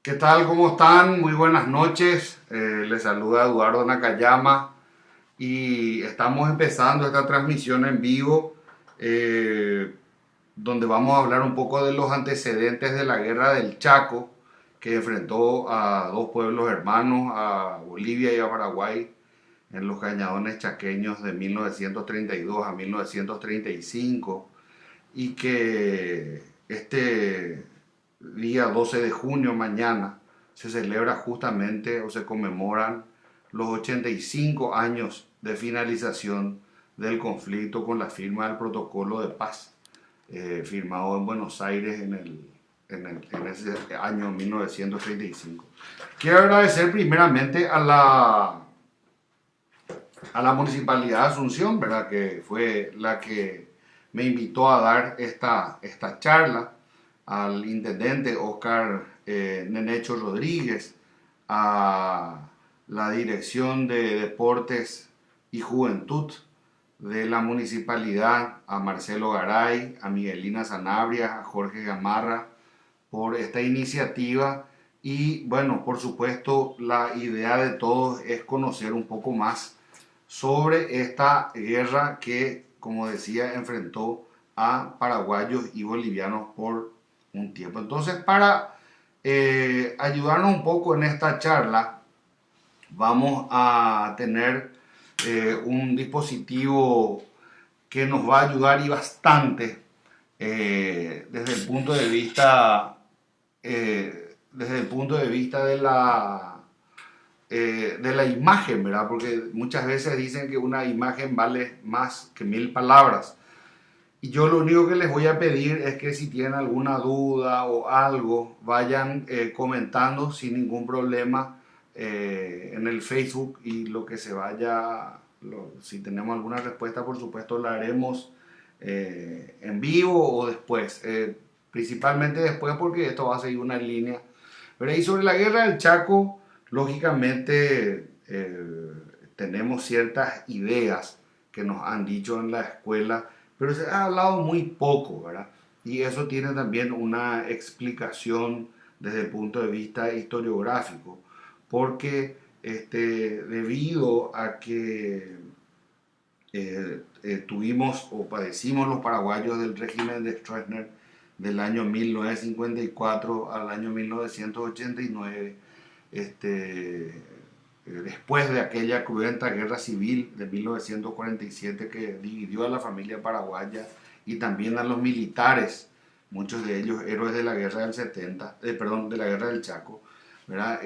¿Qué tal? ¿Cómo están? Muy buenas noches. Les saluda Eduardo Nakayama y estamos empezando esta transmisión en vivo eh, donde vamos a hablar un poco de los antecedentes de la guerra del Chaco que enfrentó a dos pueblos hermanos, a Bolivia y a Paraguay, en los cañadones chaqueños de 1932 a 1935 y que este día 12 de junio, mañana, se celebra justamente o se conmemoran los 85 años de finalización del conflicto con la firma del protocolo de paz, firmado en Buenos Aires en ese año 1935. Quiero agradecer primeramente a la Municipalidad de Asunción, ¿verdad? Que fue la que me invitó a dar esta charla, al intendente Oscar Nenecho Rodríguez, a la Dirección de Deportes y Juventud de la Municipalidad, a Marcelo Garay, a Miguelina Sanabria, a Jorge Gamarra, por esta iniciativa. Y bueno, por supuesto, la idea de todos es conocer un poco más sobre esta guerra que, como decía, enfrentó a paraguayos y bolivianos por un tiempo. Entonces, para ayudarnos un poco en esta charla, vamos a tener un dispositivo que nos va a ayudar y bastante desde el punto de vista de la imagen, ¿verdad? Porque muchas veces dicen que una imagen vale más que 1000 palabras. Y yo lo único que les voy a pedir es que si tienen alguna duda o algo, vayan comentando sin ningún problema en el Facebook, y lo que se vaya, si tenemos alguna respuesta, por supuesto la haremos en vivo o después. Principalmente después, porque esto va a seguir una línea. Pero ahí sobre la guerra del Chaco, lógicamente tenemos ciertas ideas que nos han dicho en la escuela, pero se ha hablado muy poco, ¿verdad? Y eso tiene también una explicación desde el punto de vista historiográfico, porque debido a que tuvimos o padecimos los paraguayos del régimen de Stroessner del año 1954 al año 1989, después de aquella cruenta guerra civil de 1947 que dividió a la familia paraguaya y también a los militares, muchos de ellos héroes de la guerra del 70, perdón, de la guerra del Chaco, ¿verdad?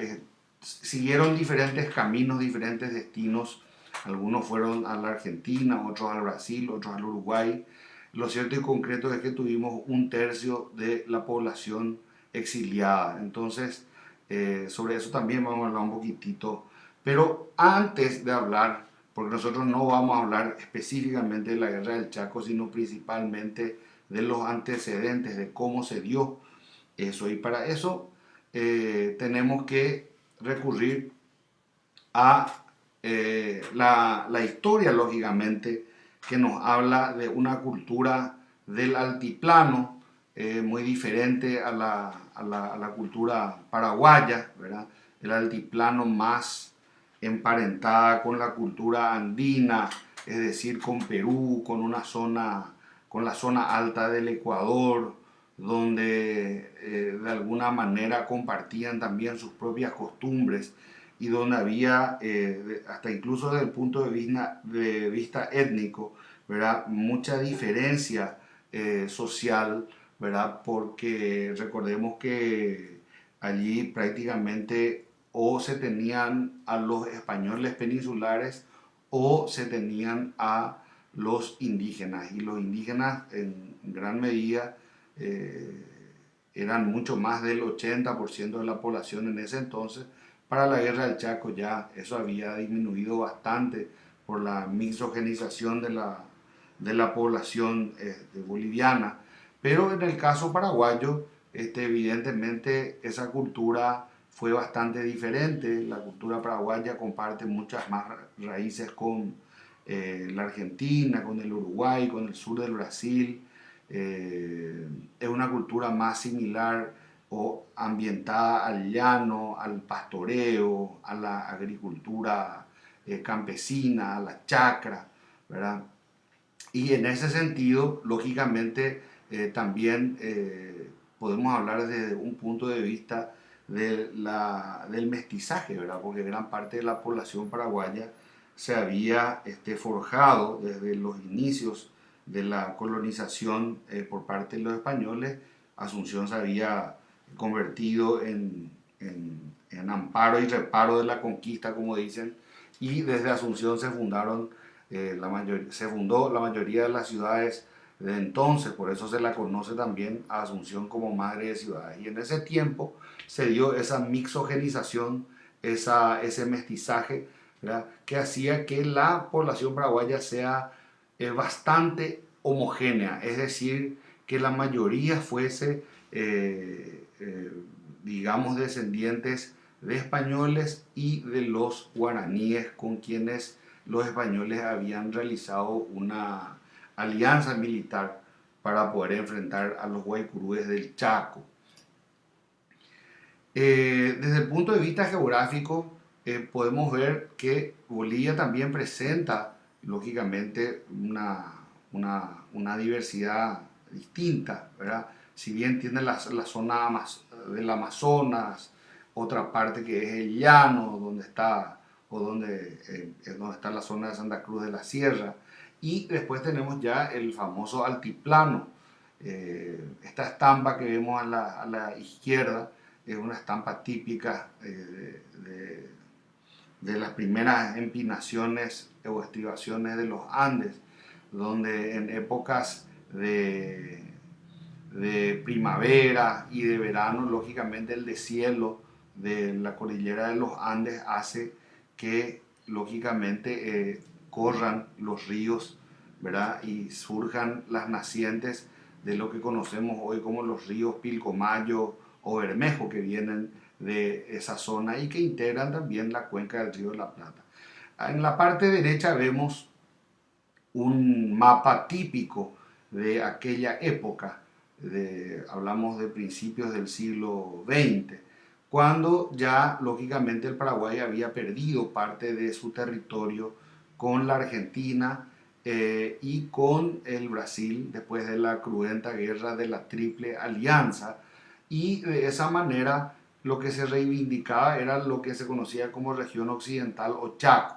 Siguieron diferentes caminos, diferentes destinos. Algunos fueron a la Argentina, otros al Brasil, otros al Uruguay. Lo cierto y concreto es que tuvimos un tercio de la población exiliada. Entonces, sobre eso también vamos a hablar un poquitito. Pero antes de hablar, porque nosotros no vamos a hablar específicamente de la guerra del Chaco, sino principalmente de los antecedentes, de cómo se dio eso. Y para eso tenemos que recurrir a la historia, lógicamente, que nos habla de una cultura del altiplano muy diferente a la cultura paraguaya, ¿verdad? El altiplano más emparentada con la cultura andina, es decir, con Perú, con la zona alta del Ecuador, donde de alguna manera compartían también sus propias costumbres y donde había, hasta incluso desde el punto de vista étnico, ¿verdad? Mucha diferencia social, ¿verdad? Porque recordemos que allí prácticamente o se tenían a los españoles peninsulares o se tenían a los indígenas, y los indígenas en gran medida eh, eran mucho más del 80% de la población en ese entonces. Para la guerra del Chaco ya eso había disminuido bastante por la misogenización de la población boliviana, pero en el caso paraguayo, evidentemente esa cultura fue bastante diferente. La cultura paraguaya comparte muchas más raíces con la Argentina, con el Uruguay, con el sur del Brasil. Es una cultura más similar o ambientada al llano, al pastoreo, a la agricultura campesina, a la chacra, ¿verdad? Y en ese sentido, lógicamente, también podemos hablar desde un punto de vista del mestizaje, ¿verdad? Porque gran parte de la población paraguaya se había forjado desde los inicios de la colonización por parte de los españoles. Asunción se había convertido en amparo y reparo de la conquista, como dicen, y desde Asunción se fundaron se fundó la mayoría de las ciudades de entonces, por eso se la conoce también a Asunción como madre de ciudades. Y en ese tiempo se dio esa mixogenización, ese mestizaje, ¿verdad?, que hacía que la población paraguaya sea bastante homogénea, es decir, que la mayoría fuese, digamos, descendientes de españoles y de los guaraníes con quienes los españoles habían realizado una alianza militar para poder enfrentar a los guaycurúes del Chaco. Desde el punto de vista geográfico, podemos ver que Bolivia también presenta, lógicamente, una diversidad distinta, ¿verdad? Si bien tiene la zona del Amazonas, otra parte que es el llano, donde está, donde está la zona de Santa Cruz de la Sierra, y después tenemos ya el famoso altiplano. Esta estampa que vemos a la izquierda es una estampa típica de las primeras empinaciones o estribaciones de los Andes, donde en épocas de primavera y de verano, lógicamente el deshielo de la cordillera de los Andes hace que lógicamente corran los ríos, ¿verdad?, y surjan las nacientes de lo que conocemos hoy como los ríos Pilcomayo o Bermejo, que vienen de esa zona y que integran también la cuenca del río de la Plata. En la parte derecha vemos un mapa típico de aquella época, hablamos de principios del siglo XX, cuando ya lógicamente el Paraguay había perdido parte de su territorio con la Argentina y con el Brasil después de la cruenta guerra de la Triple Alianza, y de esa manera lo que se reivindicaba era lo que se conocía como región occidental o Chaco,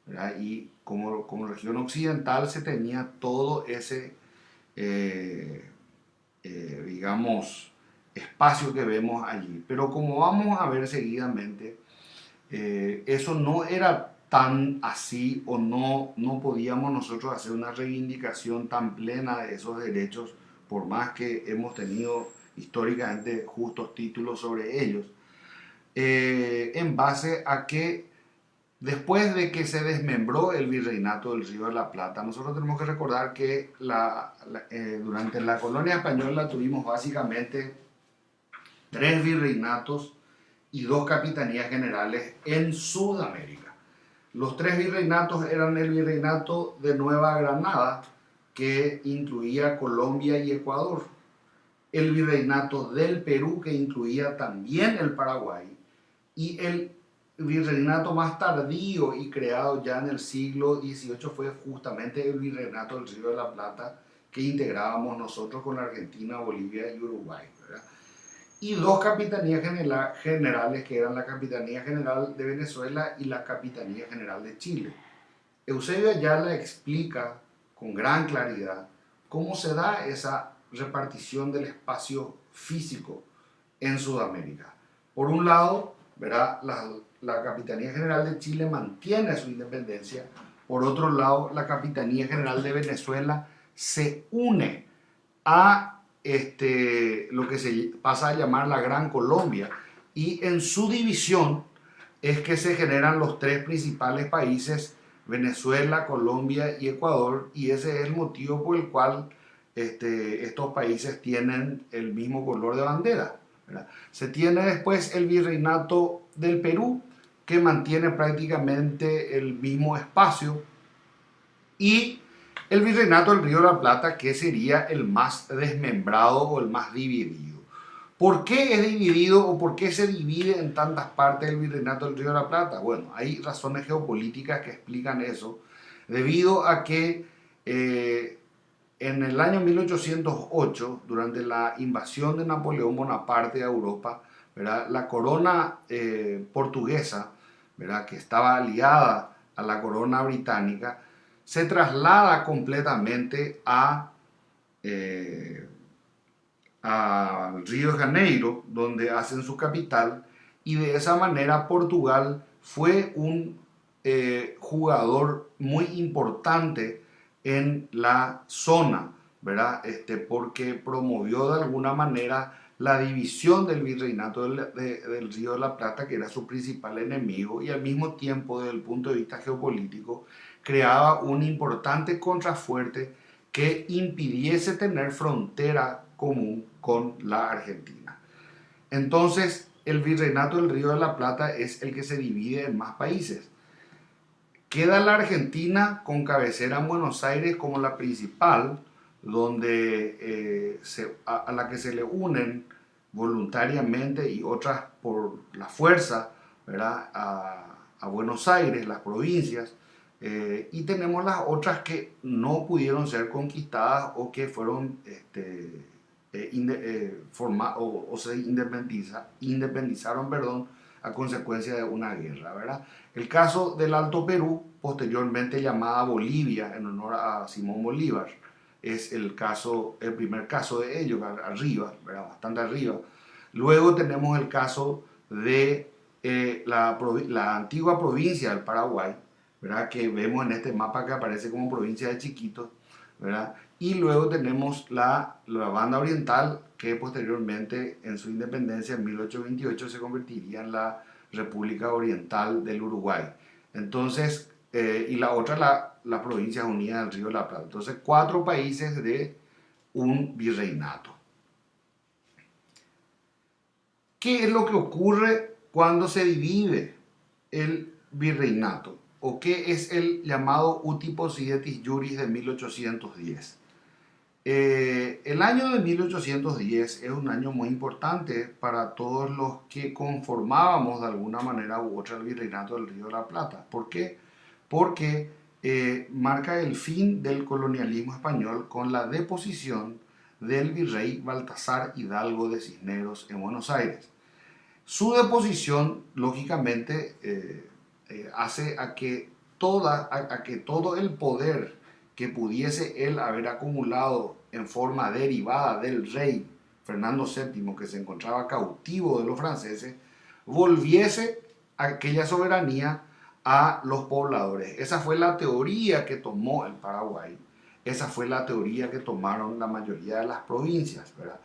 ¿verdad? Y como región occidental se tenía todo ese, digamos, espacio que vemos allí. Pero como vamos a ver seguidamente, eso no era tan así, o no podíamos nosotros hacer una reivindicación tan plena de esos derechos, por más que hemos tenido históricamente justos títulos sobre ellos, en base a que después de que se desmembró el virreinato del Río de la Plata, nosotros tenemos que recordar que durante la colonia española tuvimos básicamente 3 virreinatos y 2 capitanías generales en Sudamérica. Los 3 virreinatos eran el virreinato de Nueva Granada, que incluía Colombia y Ecuador, el virreinato del Perú, que incluía también el Paraguay, y el virreinato más tardío y creado ya en el siglo XVIII fue justamente el virreinato del Río de la Plata, que integrábamos nosotros con Argentina, Bolivia y Uruguay, ¿verdad? Y 2 capitanías generales, que eran la Capitanía General de Venezuela y la Capitanía General de Chile. Eusebio Ayala explica con gran claridad cómo se da esa repartición del espacio físico en Sudamérica. Por un lado, ¿verdad?, la Capitanía General de Chile mantiene su independencia. Por otro lado, la Capitanía General de Venezuela se une a lo que se pasa a llamar la Gran Colombia, y en su división es que se generan los 3 principales países, Venezuela, Colombia y Ecuador, y ese es el motivo por el cual estos países tienen el mismo color de bandera, ¿verdad? Se tiene después el virreinato del Perú, que mantiene prácticamente el mismo espacio, y el virreinato del Río de la Plata, que sería el más desmembrado o el más dividido. ¿Por qué es dividido o por qué se divide en tantas partes el Virreinato del Río de la Plata? Bueno, hay razones geopolíticas que explican eso, debido a que en el año 1808, durante la invasión de Napoleón Bonaparte a Europa, ¿verdad? La corona portuguesa, ¿verdad? Que estaba aliada a la corona británica, se traslada completamente eh, a Río de Janeiro, donde hacen su capital, y de esa manera Portugal fue un jugador muy importante en la zona, ¿verdad? Porque promovió de alguna manera la división del virreinato del Río de la Plata, que era su principal enemigo, y al mismo tiempo, desde el punto de vista geopolítico, creaba un importante contrafuerte que impidiese tener frontera común con la Argentina. Entonces, el virreinato del Río de la Plata es el que se divide en más países. Queda la Argentina con cabecera en Buenos Aires como la principal, donde a la que se le unen voluntariamente y otras por la fuerza, ¿verdad? A Buenos Aires, las provincias, y tenemos las otras que no pudieron ser conquistadas o que fueron o se independizaron, perdón, a consecuencia de una guerra, ¿verdad? El caso del Alto Perú, posteriormente llamada Bolivia en honor a Simón Bolívar, es el primer caso de ello, arriba, ¿verdad? Bastante arriba. Luego tenemos el caso de la antigua provincia del Paraguay, ¿verdad? Que vemos en este mapa que aparece como provincia de Chiquitos, ¿verdad? Y luego tenemos la banda oriental, que posteriormente en su independencia en 1828 se convertiría en la República Oriental del Uruguay. Entonces, y la otra la Provincias Unidas del Río de la Plata. Entonces, 4 países de un virreinato. ¿Qué es lo que ocurre cuando se divide el virreinato? ¿O qué es el llamado Uti Possidetis Juris de 1810? El año de 1810 es un año muy importante para todos los que conformábamos de alguna manera u otra el virreinato del Río de la Plata. ¿Por qué? Porque marca el fin del colonialismo español con la deposición del virrey Baltasar Hidalgo de Cisneros en Buenos Aires. Su deposición, lógicamente, hace a que todo el poder que pudiese él haber acumulado en forma derivada del rey Fernando VII, que se encontraba cautivo de los franceses, volviese aquella soberanía a los pobladores. Esa fue la teoría que tomó el Paraguay, esa fue la teoría que tomaron la mayoría de las provincias, ¿verdad?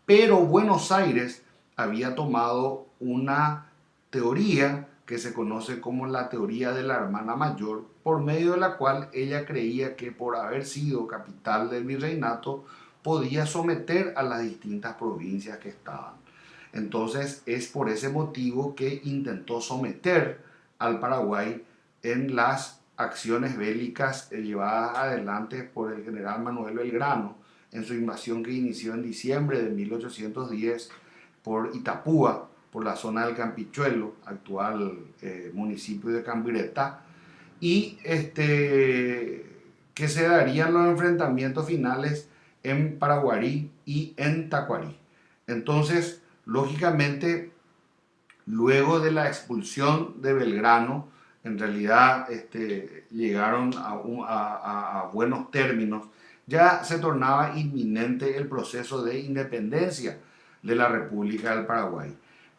Pero Buenos Aires había tomado una teoría que se conoce como la teoría de la hermana mayor, por medio de la cual ella creía que por haber sido capital del virreinato podía someter a las distintas provincias que estaban. Entonces es por ese motivo que intentó someter al Paraguay en las acciones bélicas llevadas adelante por el general Manuel Belgrano en su invasión que inició en diciembre de 1810 por Itapúa, por la zona del Campichuelo, actual municipio de Cambiretá, y que se darían los enfrentamientos finales en Paraguarí y en Tacuarí. Entonces, lógicamente, luego de la expulsión de Belgrano, en realidad llegaron a buenos términos, ya se tornaba inminente el proceso de independencia de la República del Paraguay.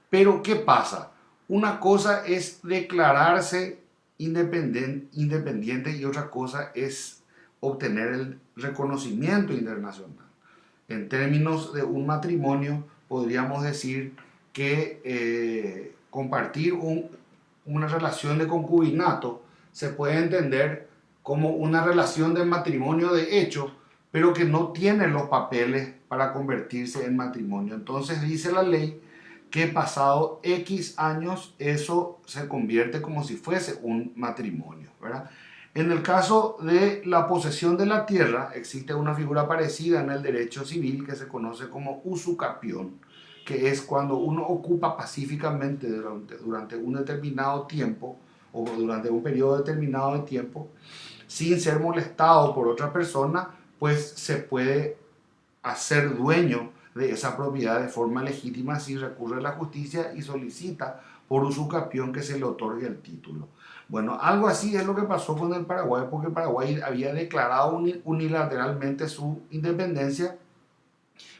Pero, ¿qué pasa? Una cosa es declararse independiente y otra cosa es obtener el reconocimiento internacional. En términos de un matrimonio, podríamos decir que compartir una relación de concubinato se puede entender como una relación de matrimonio de hecho, pero que no tiene los papeles para convertirse en matrimonio. Entonces dice la ley que pasado X años eso se convierte como si fuese un matrimonio, ¿verdad? En el caso de la posesión de la tierra existe una figura parecida en el derecho civil que se conoce como usucapión, que es cuando uno ocupa pacíficamente durante un determinado tiempo o durante un periodo determinado de tiempo, sin ser molestado por otra persona, pues se puede hacer dueño de esa propiedad de forma legítima si recurre a la justicia y solicita por usucapión que se le otorgue el título. Bueno, algo así es lo que pasó con el Paraguay, porque el Paraguay había declarado unilateralmente su independencia,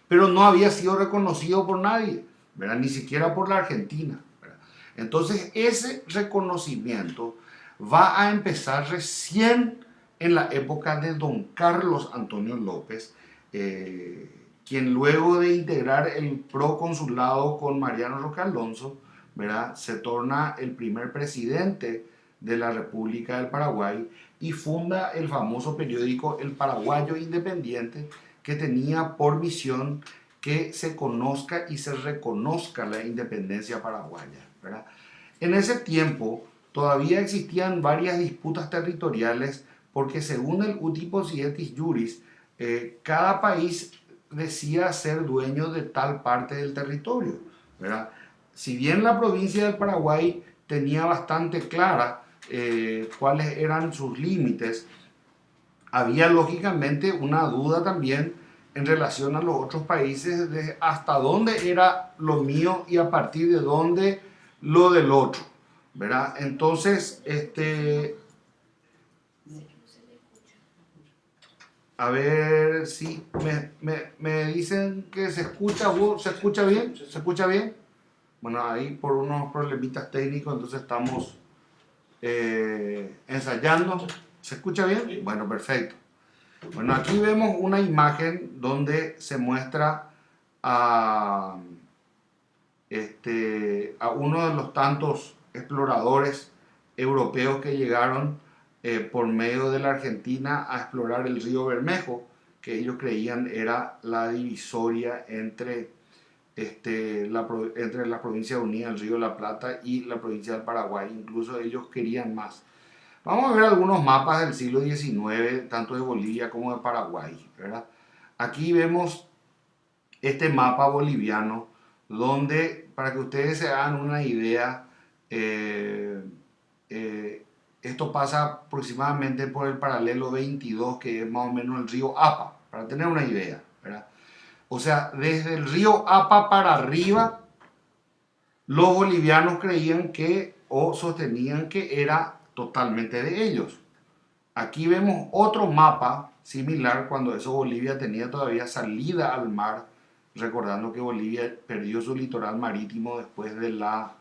pero no había sido reconocido por nadie, ¿verdad? Ni siquiera por la Argentina, ¿verdad? Entonces, ese reconocimiento va a empezar recién en la época de don Carlos Antonio López, quien luego de integrar el proconsulado con Mariano Roque Alonso, ¿verdad?, se torna el primer presidente de la República del Paraguay y funda el famoso periódico El Paraguayo Independiente, que tenía por misión que se conozca y se reconozca la independencia paraguaya, ¿verdad? En ese tiempo todavía existían varias disputas territoriales porque según el Uti Possidetis Juris, cada país decía ser dueño de tal parte del territorio, ¿verdad? Si bien la provincia del Paraguay tenía bastante clara cuáles eran sus límites, había lógicamente una duda también en relación a los otros países de hasta dónde era lo mío y a partir de dónde lo del otro, ¿verdad? Entonces, a ver si me dicen que se escucha, ¿se escucha bien? ¿Se escucha bien? Bueno, ahí por unos problemitas técnicos, entonces estamos ensayando. ¿Se escucha bien? Bueno, perfecto. Bueno, aquí vemos una imagen donde se muestra a, a uno de los tantos exploradores europeos que llegaron por medio de la Argentina a explorar el río Bermejo, que ellos creían era la divisoria entre, entre la provincia unida, el río de la Plata y la provincia del Paraguay. Incluso ellos querían más. Vamos a ver algunos mapas del siglo XIX, tanto de Bolivia como de Paraguay, ¿verdad? Aquí vemos este mapa boliviano, donde, para que ustedes se hagan una idea, eh, esto pasa aproximadamente por el paralelo 22, que es más o menos el río Apa, para tener una idea, ¿verdad? O sea, desde el río Apa para arriba, los bolivianos creían que o sostenían que era totalmente de ellos. Aquí vemos otro mapa similar cuando eso Bolivia tenía todavía salida al mar, recordando que Bolivia perdió su litoral marítimo después de la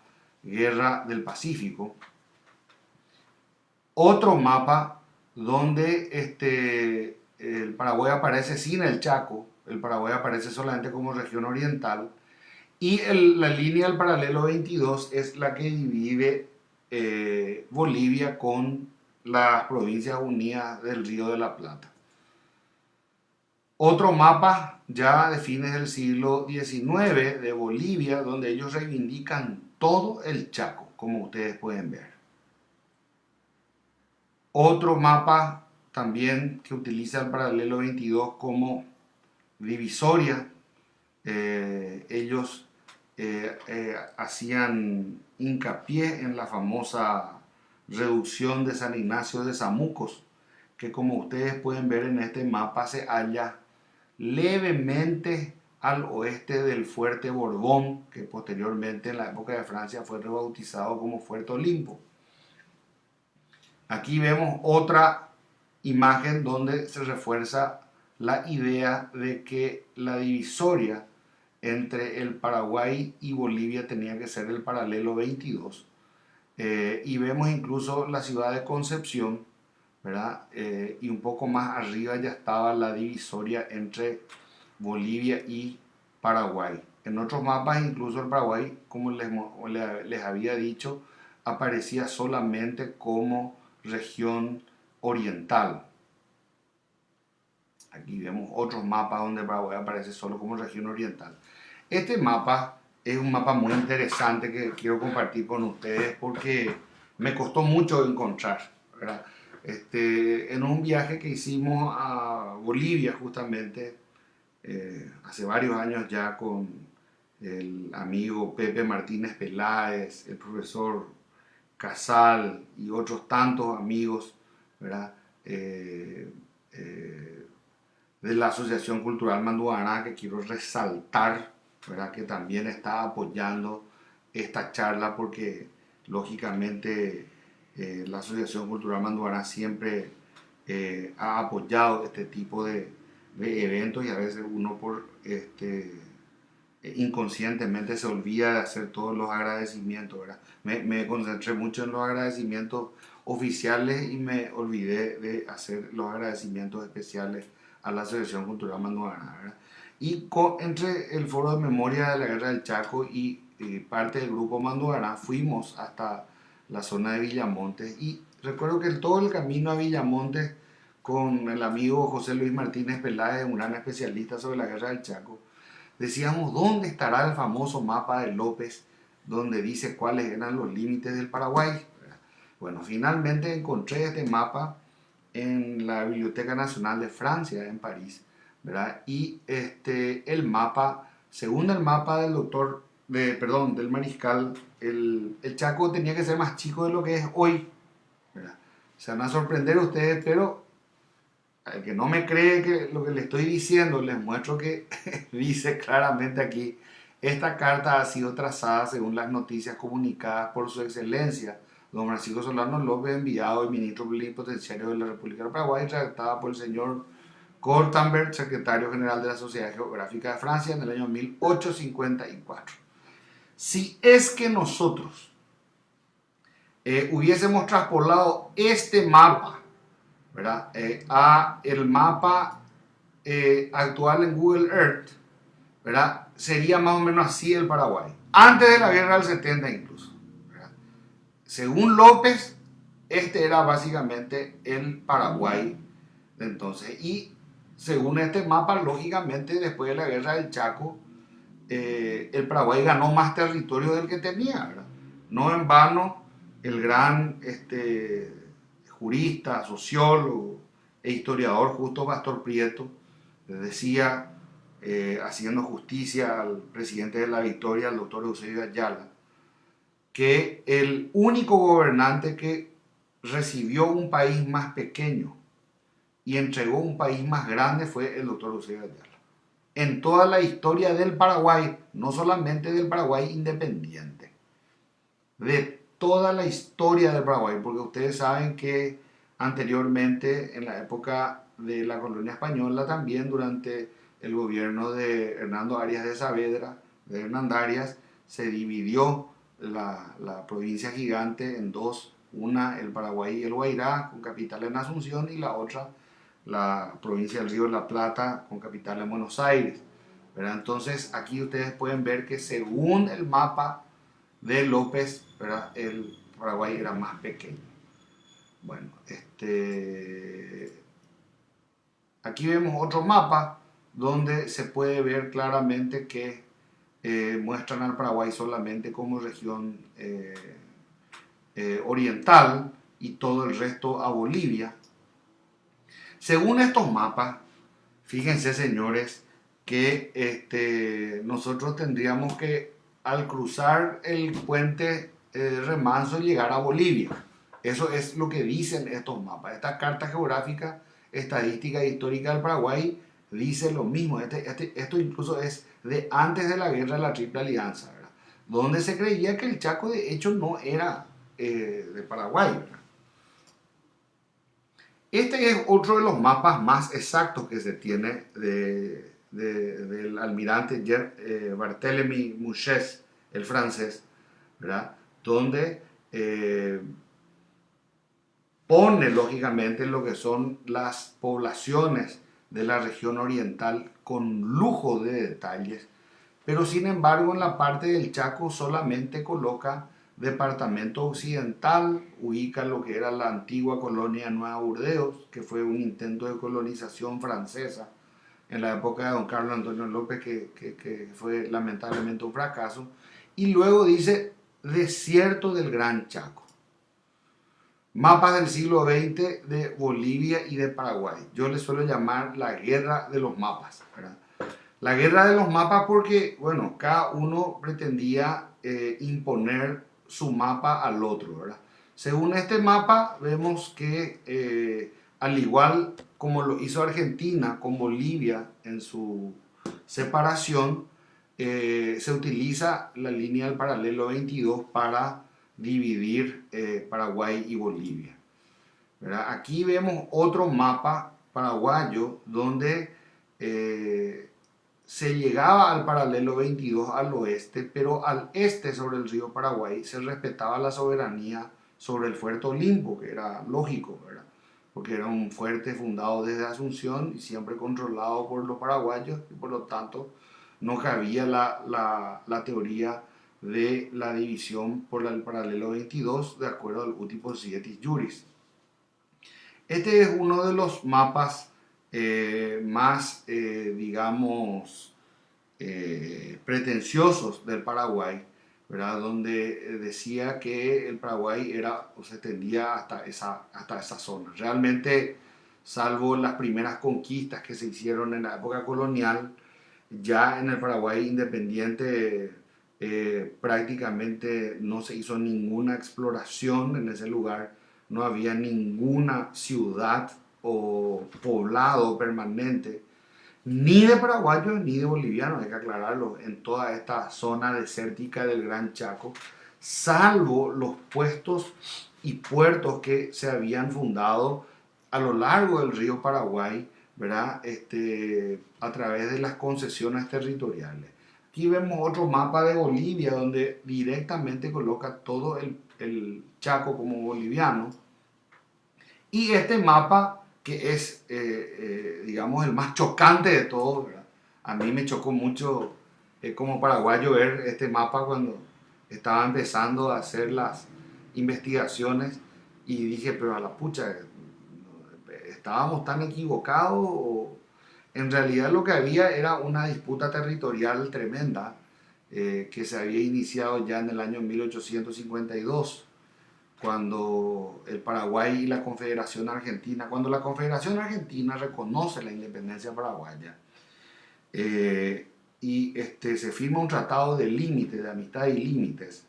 Guerra del Pacífico. Otro mapa donde el Paraguay aparece sin el Chaco, el Paraguay aparece solamente como región oriental, y la línea del paralelo 22 es la que divide Bolivia con las provincias unidas del Río de la Plata. Otro mapa ya de fines del siglo XIX de Bolivia, donde ellos reivindican todo el Chaco, como ustedes pueden ver. Otro mapa también que utiliza el paralelo 22 como divisoria. Ellos hacían hincapié en la famosa reducción de San Ignacio de Zamucos, que como ustedes pueden ver en este mapa se halla levemente al oeste del fuerte Borbón, que posteriormente en la época de Francia fue rebautizado como Fuerte Olimpo. Aquí vemos otra imagen donde se refuerza la idea de que la divisoria entre el Paraguay y Bolivia tenía que ser el paralelo 22. Y vemos incluso la ciudad de Concepción, ¿verdad? Y un poco más arriba ya estaba la divisoria entre Bolivia y Paraguay. En otros mapas incluso el Paraguay, como les había dicho, aparecía solamente como región oriental. Aquí vemos otros mapas donde Paraguay aparece solo como región oriental. Este mapa es un mapa muy interesante que quiero compartir con ustedes porque me costó mucho encontrar, ¿verdad? En un viaje que hicimos a Bolivia justamente hace varios años ya con el amigo Pepe Martínez Peláez, el profesor Casal y otros tantos amigos, ¿verdad? De la Asociación Cultural Manduaraná, que quiero resaltar, ¿verdad? Que también está apoyando esta charla porque lógicamente la Asociación Cultural Manduaraná siempre ha apoyado este tipo de eventos y a veces uno por inconscientemente se olvida de hacer todos los agradecimientos, ¿verdad? Me concentré mucho en los agradecimientos oficiales y me olvidé de hacer los agradecimientos especiales a la Asociación Cultural Manduaraná, ¿verdad? Y entre el Foro de Memoria de la Guerra del Chaco y parte del Grupo Manduaraná fuimos hasta la zona de Villamontes y recuerdo que todo el camino a Villamontes con el amigo José Luis Martínez Peláez, un gran especialista sobre la Guerra del Chaco, decíamos, ¿dónde estará el famoso mapa de López donde dice cuáles eran los límites del Paraguay? Bueno, finalmente encontré este mapa en la Biblioteca Nacional de Francia, en París, ¿verdad? Y el mapa, según el mapa del del mariscal, el Chaco tenía que ser más chico de lo que es hoy, ¿verdad? Se van a sorprender ustedes, pero al que no me cree que lo que le estoy diciendo, les muestro que dice claramente aquí, esta carta ha sido trazada según las noticias comunicadas por su excelencia, don Francisco Solano López, enviado el ministro plenipotenciario de la República del Paraguay, redactada por el señor Cortenberg, secretario general de la Sociedad Geográfica de Francia, en el año 1854. Si es que nosotros hubiésemos traspolado este mapa, ¿verdad? A el mapa actual en Google Earth, ¿verdad? Sería más o menos así el Paraguay, antes de la guerra del 70 incluso, ¿verdad? Según López, este era básicamente el Paraguay de entonces, y según este mapa, lógicamente después de la guerra del Chaco, el Paraguay ganó más territorio del que tenía, ¿verdad? No en vano, el gran jurista, sociólogo e historiador Justo Pastor Prieto decía, haciendo justicia al presidente de la Victoria, al doctor Eusebio Ayala, que el único gobernante que recibió un país más pequeño y entregó un país más grande fue el doctor Eusebio Ayala. En toda la historia del Paraguay, no solamente del Paraguay independiente, de toda la historia del Paraguay, porque ustedes saben que anteriormente, en la época de la colonia española, también durante el gobierno de Hernando Arias de Saavedra, de Hernandarias, se dividió la provincia gigante en dos, una el Paraguay y el Guairá, con capital en Asunción, y la otra la provincia del Río de la Plata, con capital en Buenos Aires, ¿verdad? Entonces aquí ustedes pueden ver que según el mapa de López, ¿verdad?, el Paraguay era más pequeño. Bueno, aquí vemos otro mapa donde se puede ver claramente que muestran al Paraguay solamente como región oriental y todo el resto a Bolivia. Según estos mapas, fíjense señores, que nosotros tendríamos que al cruzar el puente Remanso llegar a Bolivia. Eso es lo que dicen estos mapas. Esta carta geográfica, estadística e histórica del Paraguay dice lo mismo. Esto incluso es de antes de la guerra de la Triple Alianza, ¿verdad? Donde se creía que el Chaco de hecho no era de Paraguay, ¿verdad? Este es otro de los mapas más exactos que se tiene del almirante Barthélemy Mouchez, el francés, ¿verdad? Donde pone lógicamente lo que son las poblaciones de la región oriental con lujo de detalles, pero sin embargo en la parte del Chaco solamente coloca departamento occidental, ubica lo que era la antigua colonia Nueva Burdeos, que fue un intento de colonización francesa en la época de don Carlos Antonio López, que fue lamentablemente un fracaso, y luego dice desierto del Gran Chaco. Mapas del siglo XX de Bolivia y de Paraguay. Yo les suelo llamar la guerra de los mapas, ¿verdad? La guerra de los mapas porque, bueno, cada uno pretendía imponer su mapa al otro, ¿verdad? Según este mapa, vemos que al igual como lo hizo Argentina con Bolivia en su separación, se utiliza la línea del paralelo 22 para dividir Paraguay y Bolivia, ¿verdad? Aquí vemos otro mapa paraguayo donde se llegaba al paralelo 22 al oeste, pero al este sobre el río Paraguay se respetaba la soberanía sobre el fuerte Olimpo, que era lógico, ¿verdad? Porque era un fuerte fundado desde Asunción y siempre controlado por los paraguayos y por lo tanto no cabía la teoría de la división por el paralelo 22 de acuerdo al Uti Possidetis Juris. Este es uno de los mapas más, digamos, pretenciosos del Paraguay, ¿verdad? Donde decía que el Paraguay era o se extendía hasta esa zona. Realmente, salvo las primeras conquistas que se hicieron en la época colonial, ya en el Paraguay independiente prácticamente no se hizo ninguna exploración en ese lugar, no había ninguna ciudad o poblado permanente, ni de paraguayos ni de bolivianos, hay que aclararlo, en toda esta zona desértica del Gran Chaco, salvo los puestos y puertos que se habían fundado a lo largo del río Paraguay, ¿verdad? A través de las concesiones territoriales. Aquí vemos otro mapa de Bolivia donde directamente coloca todo el Chaco como boliviano. Y este mapa que es, digamos, el más chocante de todos, ¿verdad? A mí me chocó mucho como paraguayo ver este mapa cuando estaba empezando a hacer las investigaciones y dije, pero a la pucha, ¿estábamos tan equivocados? O en realidad lo que había era una disputa territorial tremenda que se había iniciado ya en el año 1852 cuando el Paraguay y la Confederación Argentina, cuando la Confederación Argentina reconoce la independencia paraguaya se firma un tratado de límites, de amistad y límites,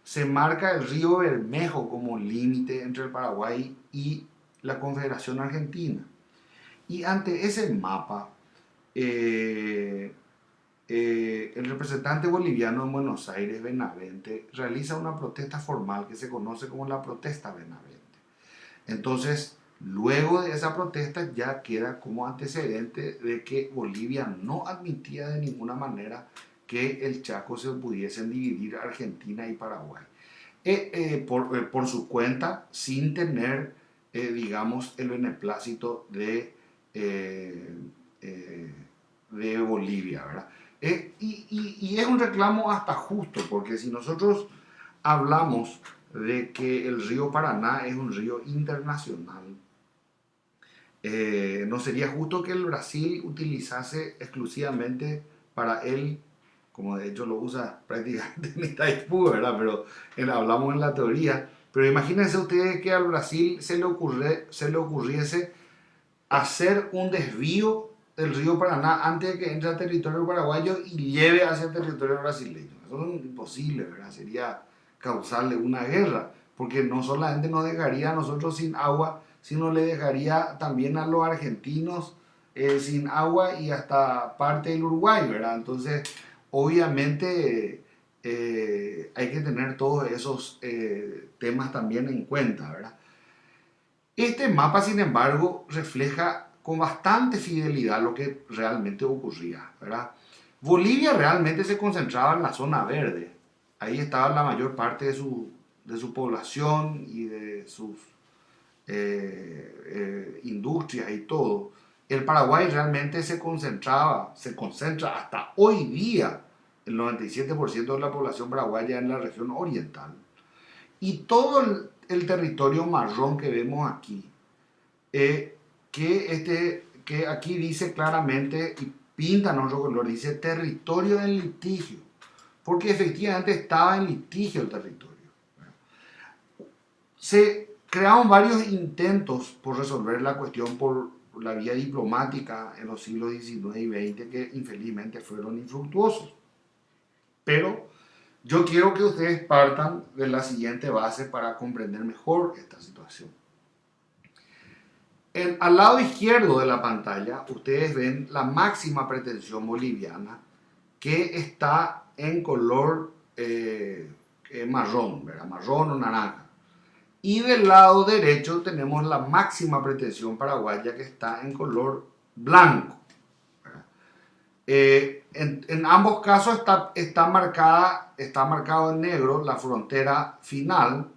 se marca el río Bermejo como límite entre el Paraguay y la Confederación Argentina. Y ante ese mapa, el representante boliviano en Buenos Aires, Benavente, realiza una protesta formal que se conoce como la protesta Benavente. Entonces, luego de esa protesta ya queda como antecedente de que Bolivia no admitía de ninguna manera que el Chaco se pudiesen dividir Argentina y Paraguay. Por su cuenta, sin tener, digamos, el beneplácito de Bolivia, ¿verdad? Y es un reclamo hasta justo, porque si nosotros hablamos de que el río Paraná es un río internacional, no sería justo que el Brasil utilizase exclusivamente para él, como de hecho lo usa prácticamente en Itaipú, ¿verdad? Pero hablamos en la teoría. Pero imagínense ustedes que al Brasil se le ocurriese hacer un desvío del río Paraná antes de que entre al territorio paraguayo y lleve hacia el territorio brasileño. Eso es imposible, ¿verdad? Sería causarle una guerra, porque no solamente nos dejaría a nosotros sin agua, sino le dejaría también a los argentinos sin agua y hasta parte del Uruguay, ¿verdad? Entonces, obviamente hay que tener todos esos temas también en cuenta, ¿verdad? Este mapa, sin embargo, refleja con bastante fidelidad lo que realmente ocurría, ¿verdad? Bolivia realmente se concentraba en la zona verde. Ahí estaba la mayor parte de su población y de sus industrias y todo. El Paraguay realmente se concentra hasta hoy día, el 97% de la población paraguaya en la región oriental. Y todo el territorio marrón que vemos aquí, que aquí dice claramente y pinta en otro color, dice territorio en litigio, porque efectivamente estaba en litigio el territorio. Se crearon varios intentos por resolver la cuestión por por la vía diplomática en los siglos XIX y XX que infelizmente fueron infructuosos. Pero yo quiero que ustedes partan de la siguiente base para comprender mejor esta situación. Al lado izquierdo de la pantalla ustedes ven la máxima pretensión boliviana que está en color marrón, ¿verdad? Marrón o naranja. Y del lado derecho tenemos la máxima pretensión paraguaya que está en color blanco. En ambos casos está marcado en negro la frontera final,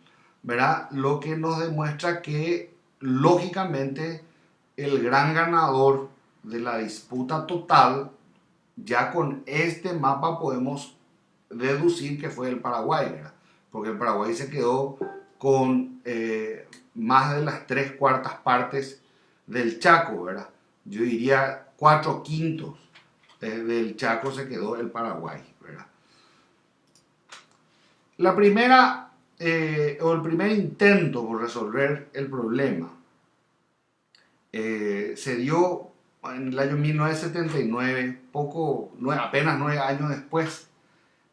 ¿verdad? Lo que nos demuestra que lógicamente el gran ganador de la disputa total, ya con este mapa podemos deducir que fue el Paraguay, ¿verdad? Porque el Paraguay se quedó con más de las 3/4 partes del Chaco, ¿verdad? Yo diría 4/5 del Chaco se quedó el Paraguay, ¿verdad? La primera o el primer intento por resolver el problema se dio en el año 1979, apenas 9 años después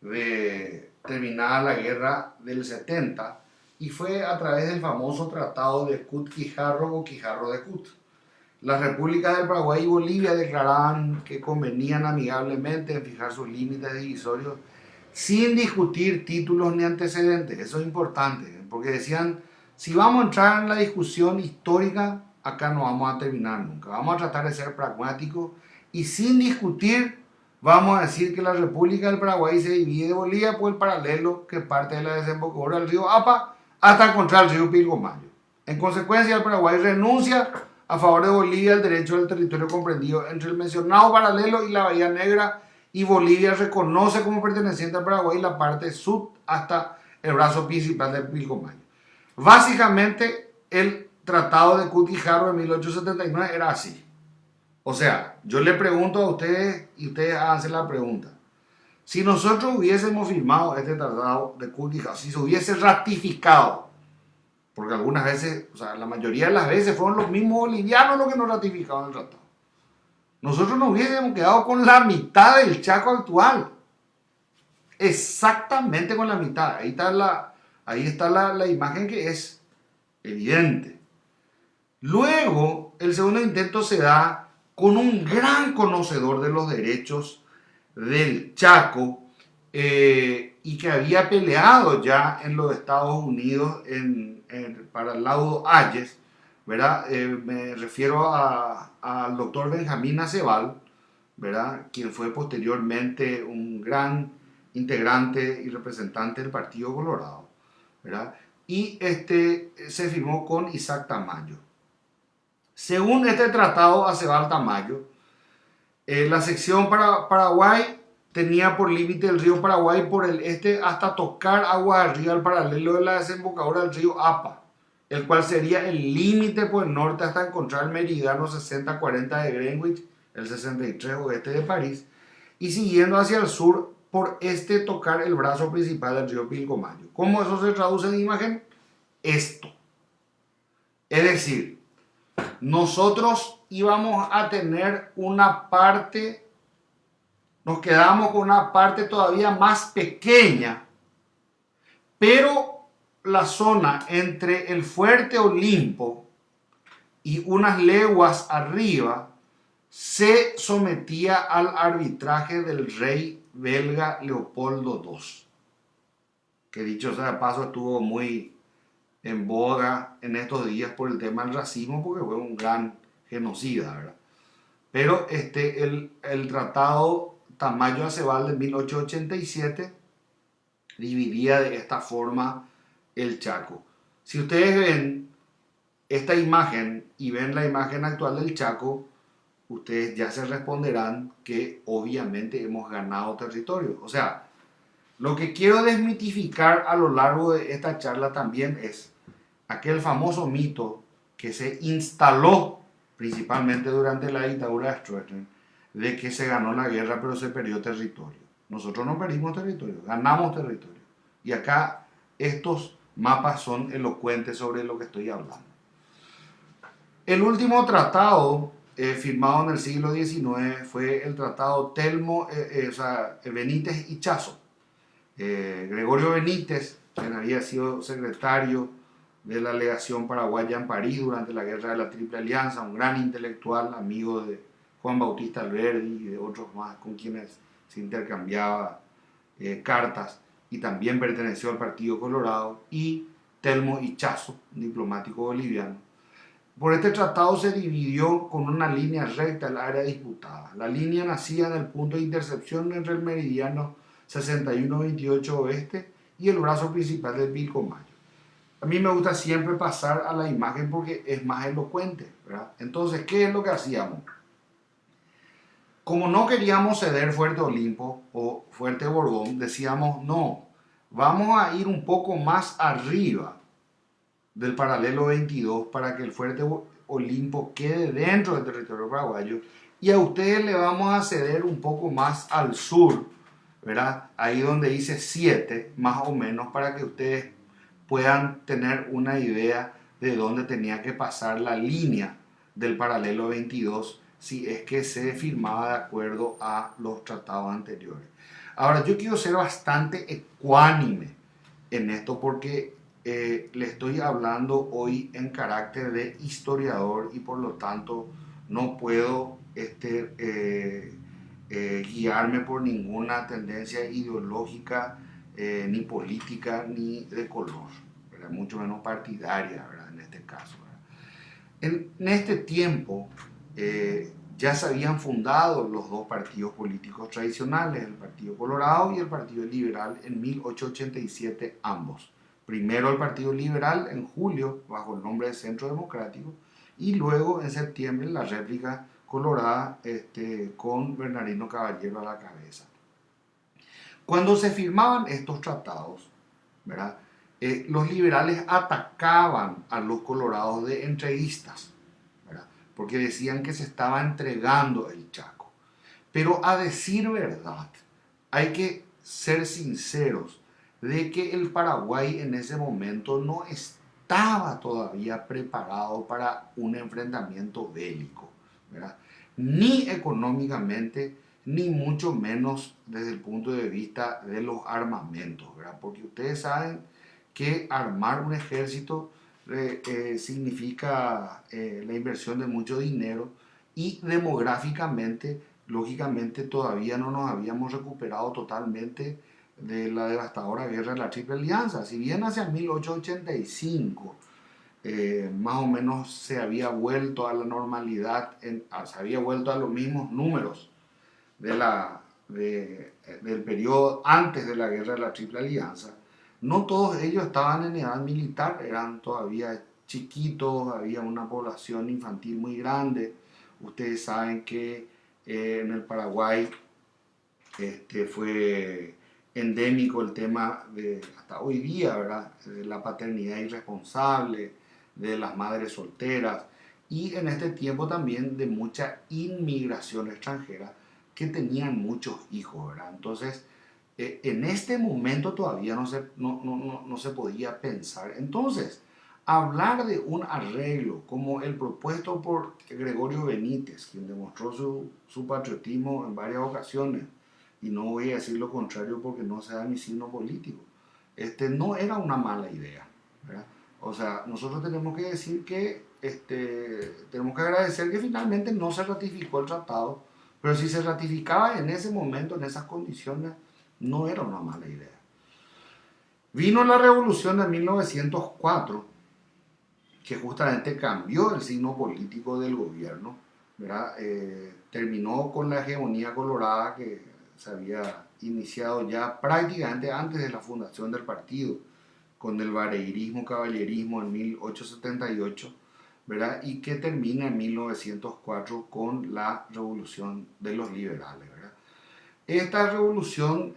de terminada la guerra del 70, y fue a través del famoso tratado de Cút-Quijarro o Quijarro de Cút. Las repúblicas del Paraguay y Bolivia declaraban que convenían amigablemente en fijar sus límites divisorios sin discutir títulos ni antecedentes. Eso es importante, porque decían, si vamos a entrar en la discusión histórica, acá no vamos a terminar nunca. Vamos a tratar de ser pragmáticos y sin discutir vamos a decir que la República del Paraguay se divide de Bolivia por el paralelo que parte de la desembocadura del río Apa hasta encontrar el río Pilcomayo. En consecuencia, el Paraguay renuncia a favor de Bolivia el derecho del territorio comprendido entre el mencionado paralelo y la Bahía Negra, y Bolivia reconoce como perteneciente al Paraguay la parte sur hasta el brazo principal del Pilcomayo. Básicamente, el Tratado de Cút-Quijarro de 1879 era así. O sea, yo le pregunto a ustedes y ustedes hacen la pregunta. Si nosotros hubiésemos firmado este tratado de Cút-Quijarro, si se hubiese ratificado, porque algunas veces, o sea, la mayoría de las veces fueron los mismos bolivianos los que no ratificaban el tratado, nosotros nos hubiésemos quedado con la mitad del Chaco actual. Exactamente con la mitad. Ahí está la imagen que es evidente. Luego, el segundo intento se da con un gran conocedor de los derechos del Chaco y que había peleado ya en los Estados Unidos para el laudo Hayes, ¿verdad? Me refiero al doctor Benjamín Aceval, ¿verdad? Quien fue posteriormente un gran integrante y representante del Partido Colorado, ¿verdad? Y se firmó con Isaac Tamayo. Según este tratado Aceval Tamayo, la sección para Paraguay tenía por límite el río Paraguay por el este hasta tocar aguas arriba al paralelo de la desembocadura del río Apa, el cual sería el límite por el norte hasta encontrar el meridiano 6040 de Greenwich, el 63 oeste de París, y siguiendo hacia el sur por este tocar el brazo principal del río Pilcomayo. ¿Cómo eso se traduce en imagen? Esto. Es decir, nosotros íbamos a tener una parte, nos quedamos con una parte todavía más pequeña, pero la zona entre el Fuerte Olimpo y unas leguas arriba se sometía al arbitraje del rey belga Leopoldo II, que dicho sea de paso estuvo muy en boga en estos días por el tema del racismo, porque fue un gran genocida, ¿verdad? Pero el tratado Tamayo-Aceval de 1887 dividía de esta forma el Chaco. Si ustedes ven esta imagen y ven la imagen actual del Chaco, ustedes ya se responderán que obviamente hemos ganado territorio. O sea, lo que quiero desmitificar a lo largo de esta charla también es aquel famoso mito que se instaló principalmente durante la dictadura de Stroessner, de que se ganó la guerra pero se perdió territorio. Nosotros no perdimos territorio, ganamos territorio. Y acá estos mapas son elocuentes sobre lo que estoy hablando. El último tratado firmado en el siglo XIX fue el tratado Benítez y Chazo. Gregorio Benítez, quien había sido secretario de la legación paraguaya en París durante la Guerra de la Triple Alianza, un gran intelectual, amigo de Juan Bautista Alberdi y de otros más con quienes se intercambiaba cartas, y también perteneció al Partido Colorado, y Telmo Ichazo, un diplomático boliviano. Por este tratado se dividió con una línea recta el área disputada. La línea nacía en el punto de intercepción entre el meridiano 6128 oeste y el brazo principal del Pilcomayo. A mí me gusta siempre pasar a la imagen porque es más elocuente, ¿verdad? Entonces, ¿qué es lo que hacíamos? Como no queríamos ceder Fuerte Olimpo o Fuerte Borbón, decíamos, no, vamos a ir un poco más arriba del paralelo 22 para que el Fuerte Olimpo quede dentro del territorio paraguayo, y a ustedes le vamos a ceder un poco más al sur, ¿verdad? Ahí donde dice 7, más o menos, para que ustedes puedan tener una idea de dónde tenía que pasar la línea del paralelo 22 si es que se firmaba de acuerdo a los tratados anteriores. Ahora, yo quiero ser bastante ecuánime en esto porque le estoy hablando hoy en carácter de historiador y por lo tanto no puedo guiarme por ninguna tendencia ideológica, ni política, ni de color, ¿verdad? Mucho menos partidaria, ¿verdad? En este caso, ¿verdad? En este tiempo ya se habían fundado los dos partidos políticos tradicionales, el Partido Colorado y el Partido Liberal, en 1887 ambos. Primero el Partido Liberal en julio bajo el nombre de Centro Democrático, y luego en septiembre la réplica colorada con Bernardino Caballero a la cabeza. Cuando se firmaban estos tratados, ¿verdad? Los liberales atacaban a los colorados de entreguistas, ¿verdad? Porque decían que se estaba entregando el Chaco. Pero a decir verdad, hay que ser sinceros de que el Paraguay en ese momento no estaba todavía preparado para un enfrentamiento bélico, ¿verdad? Ni económicamente, ni mucho menos desde el punto de vista de los armamentos, ¿verdad? Porque ustedes saben que armar un ejército significa la inversión de mucho dinero, y demográficamente, lógicamente, todavía no nos habíamos recuperado totalmente de la devastadora guerra de la Triple Alianza. Si bien hacia 1885 más o menos se había vuelto a la normalidad, se había vuelto a los mismos números del periodo antes de la guerra de la Triple Alianza, no todos ellos estaban en edad militar, eran todavía chiquitos, había una población infantil muy grande. Ustedes saben que en el Paraguay fue endémico el tema de, hasta hoy día, ¿verdad?, de la paternidad irresponsable, de las madres solteras, y en este tiempo también de mucha inmigración extranjera que tenían muchos hijos, ¿verdad? Entonces, en este momento todavía no se podía pensar. Entonces, hablar de un arreglo como el propuesto por Gregorio Benítez, quien demostró su patriotismo en varias ocasiones, y no voy a decir lo contrario porque no sea mi signo político, no era una mala idea, ¿verdad? O sea, nosotros tenemos que decir que tenemos que agradecer que finalmente no se ratificó el tratado, pero si se ratificaba en ese momento, en esas condiciones, no era una mala idea. Vino la revolución de 1904, que justamente cambió el signo político del gobierno, ¿verdad? Terminó con la hegemonía colorada que se había iniciado ya prácticamente antes de la fundación del partido, con el vareirismo, caballerismo en 1878, ¿verdad? Y que termina en 1904 con la revolución de los liberales, ¿verdad? Esta revolución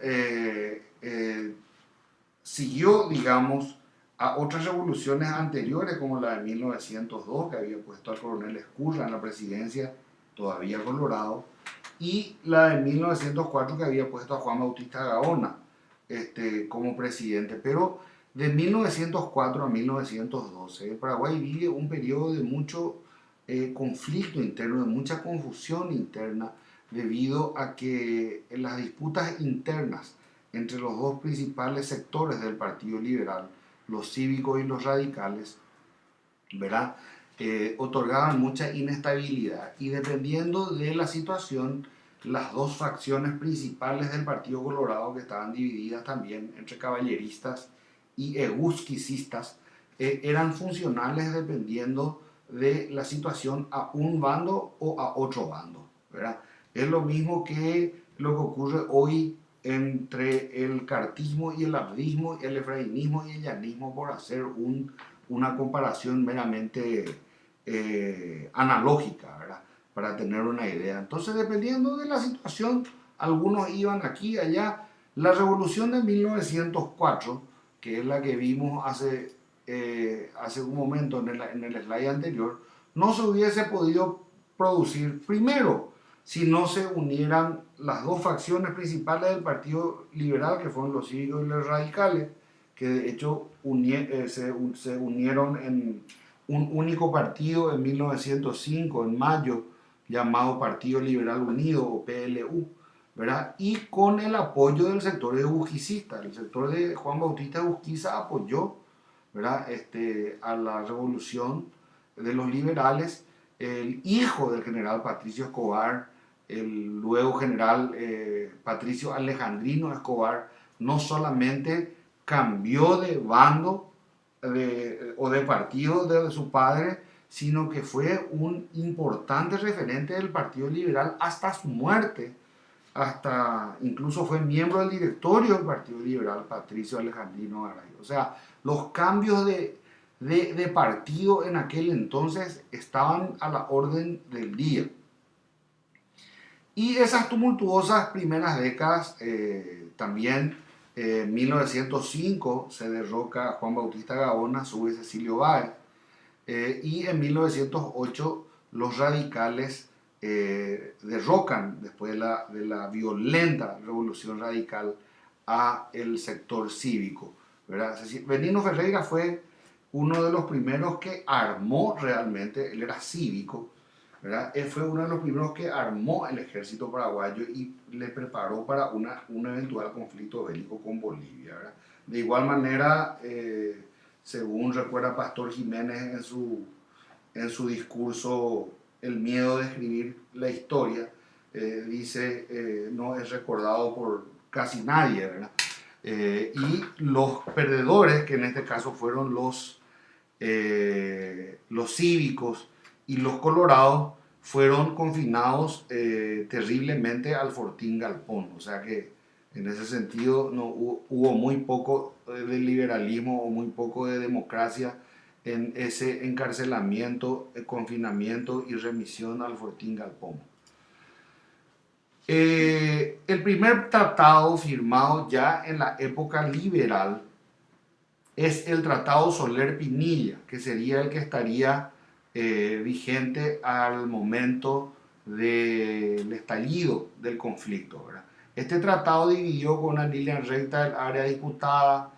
siguió, digamos, a otras revoluciones anteriores, como la de 1902, que había puesto al coronel Ezcurra en la presidencia, todavía colorado, y la de 1904, que había puesto a Juan Bautista Gaona como presidente. Pero de 1904 a 1912, el Paraguay vive un periodo de mucho conflicto interno, de mucha confusión interna, debido a que en las disputas internas entre los dos principales sectores del Partido Liberal, los cívicos y los radicales, ¿verdad? Otorgaban mucha inestabilidad, y dependiendo de la situación, las dos facciones principales del Partido Colorado, que estaban divididas también entre caballeristas y egusquicistas, eran funcionales dependiendo de la situación a un bando o a otro bando, ¿verdad? Es lo mismo que lo que ocurre hoy entre el cartismo y el abdismo, el efrainismo y el llanismo, por hacer una comparación meramente analógica, ¿verdad? Para tener una idea. Entonces, dependiendo de la situación, algunos iban aquí y allá. La revolución de 1904, que es la que vimos hace un momento en el slide anterior, no se hubiese podido producir primero si no se unieran las dos facciones principales del Partido Liberal, que fueron los cívicos y los radicales, que de hecho se unieron en un único partido en 1905, en mayo, llamado Partido Liberal Unido o PLU, ¿verdad? Y con el apoyo del sector egusquicista. El sector de Juan Bautista Egusquiza apoyó, ¿verdad? A la revolución de los liberales. El hijo del general Patricio Escobar, el luego general Patricio Alejandrino Escobar, no solamente cambió de bando o de partido de su padre, sino que fue un importante referente del Partido Liberal hasta su muerte. Incluso fue miembro del directorio del Partido Liberal, Patricio Alejandrino Garay. O sea, los cambios de partido en aquel entonces estaban a la orden del día. Y esas tumultuosas primeras décadas, también en 1905 se derroca a Juan Bautista Gaona, sube Cecilio Báez, y en 1908 los radicales derrocan, después de la violenta revolución radical, a el sector cívico, ¿verdad? Es decir, Benigno Ferreira fue uno de los primeros que armó realmente, él era cívico, ¿verdad? Él fue uno de los primeros que armó el ejército paraguayo y le preparó para un eventual conflicto bélico con Bolivia, ¿verdad? De igual manera, según recuerda Pastor Jiménez en su discurso El miedo de escribir la historia, dice, no es recordado por casi nadie, ¿verdad? Y los perdedores, que en este caso fueron los cívicos y los colorados, fueron confinados terriblemente al Fortín Galpón. O sea que en ese sentido no hubo muy poco de liberalismo o muy poco de democracia en ese encarcelamiento, confinamiento y remisión al Fortín Galpón. El primer tratado firmado ya en la época liberal es el Tratado Soler-Pinilla, que sería el que estaría vigente al momento del estallido del conflicto, ¿verdad? Este tratado dividió con una línea recta el área disputada.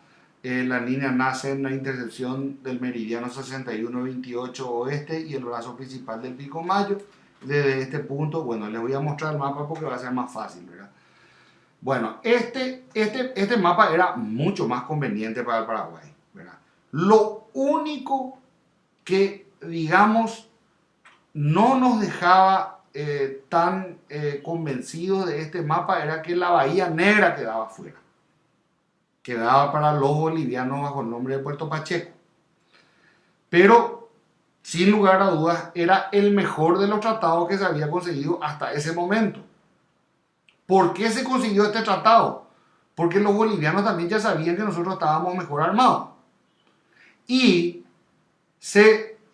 La línea nace en la intersección del meridiano 61-28 oeste y el brazo principal del Pico Mayo. Desde este punto, bueno, les voy a mostrar el mapa porque va a ser más fácil, ¿verdad? Bueno, este mapa era mucho más conveniente para el Paraguay, ¿verdad? Lo único que, digamos, no nos dejaba tan convencidos de este mapa era que la Bahía Negra quedaba fuera. Quedaba para los bolivianos bajo el nombre de Puerto Pacheco. Pero, sin lugar a dudas, era el mejor de los tratados que se había conseguido hasta ese momento. ¿Por qué se consiguió este tratado? Porque los bolivianos también ya sabían que nosotros estábamos mejor armados. Y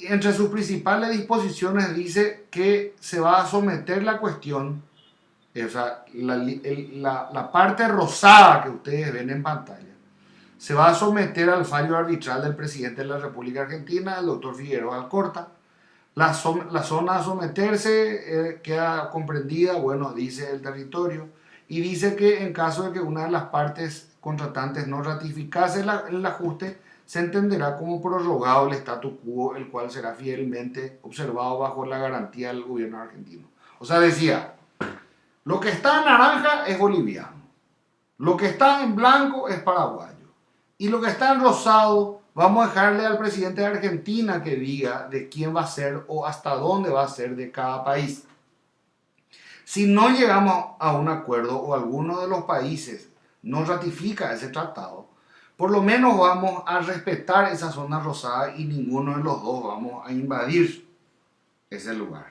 entre sus principales disposiciones dice que se va a someter la cuestión, o sea, la parte rosada que ustedes ven en pantalla, se va a someter al fallo arbitral del presidente de la República Argentina, el doctor Figueroa Alcorta. La zona a someterse queda comprendida, bueno, dice el territorio, y dice que en caso de que una de las partes contratantes no ratificase el ajuste, se entenderá como prorrogado el statu quo, el cual será fielmente observado bajo la garantía del gobierno argentino. O sea, decía, lo que está en naranja es boliviano, lo que está en blanco es paraguayo, y lo que está en rosado vamos a dejarle al presidente de Argentina que diga de quién va a ser o hasta dónde va a ser de cada país. Si no llegamos a un acuerdo o alguno de los países no ratifica ese tratado, por lo menos vamos a respetar esa zona rosada y ninguno de los dos vamos a invadir ese lugar.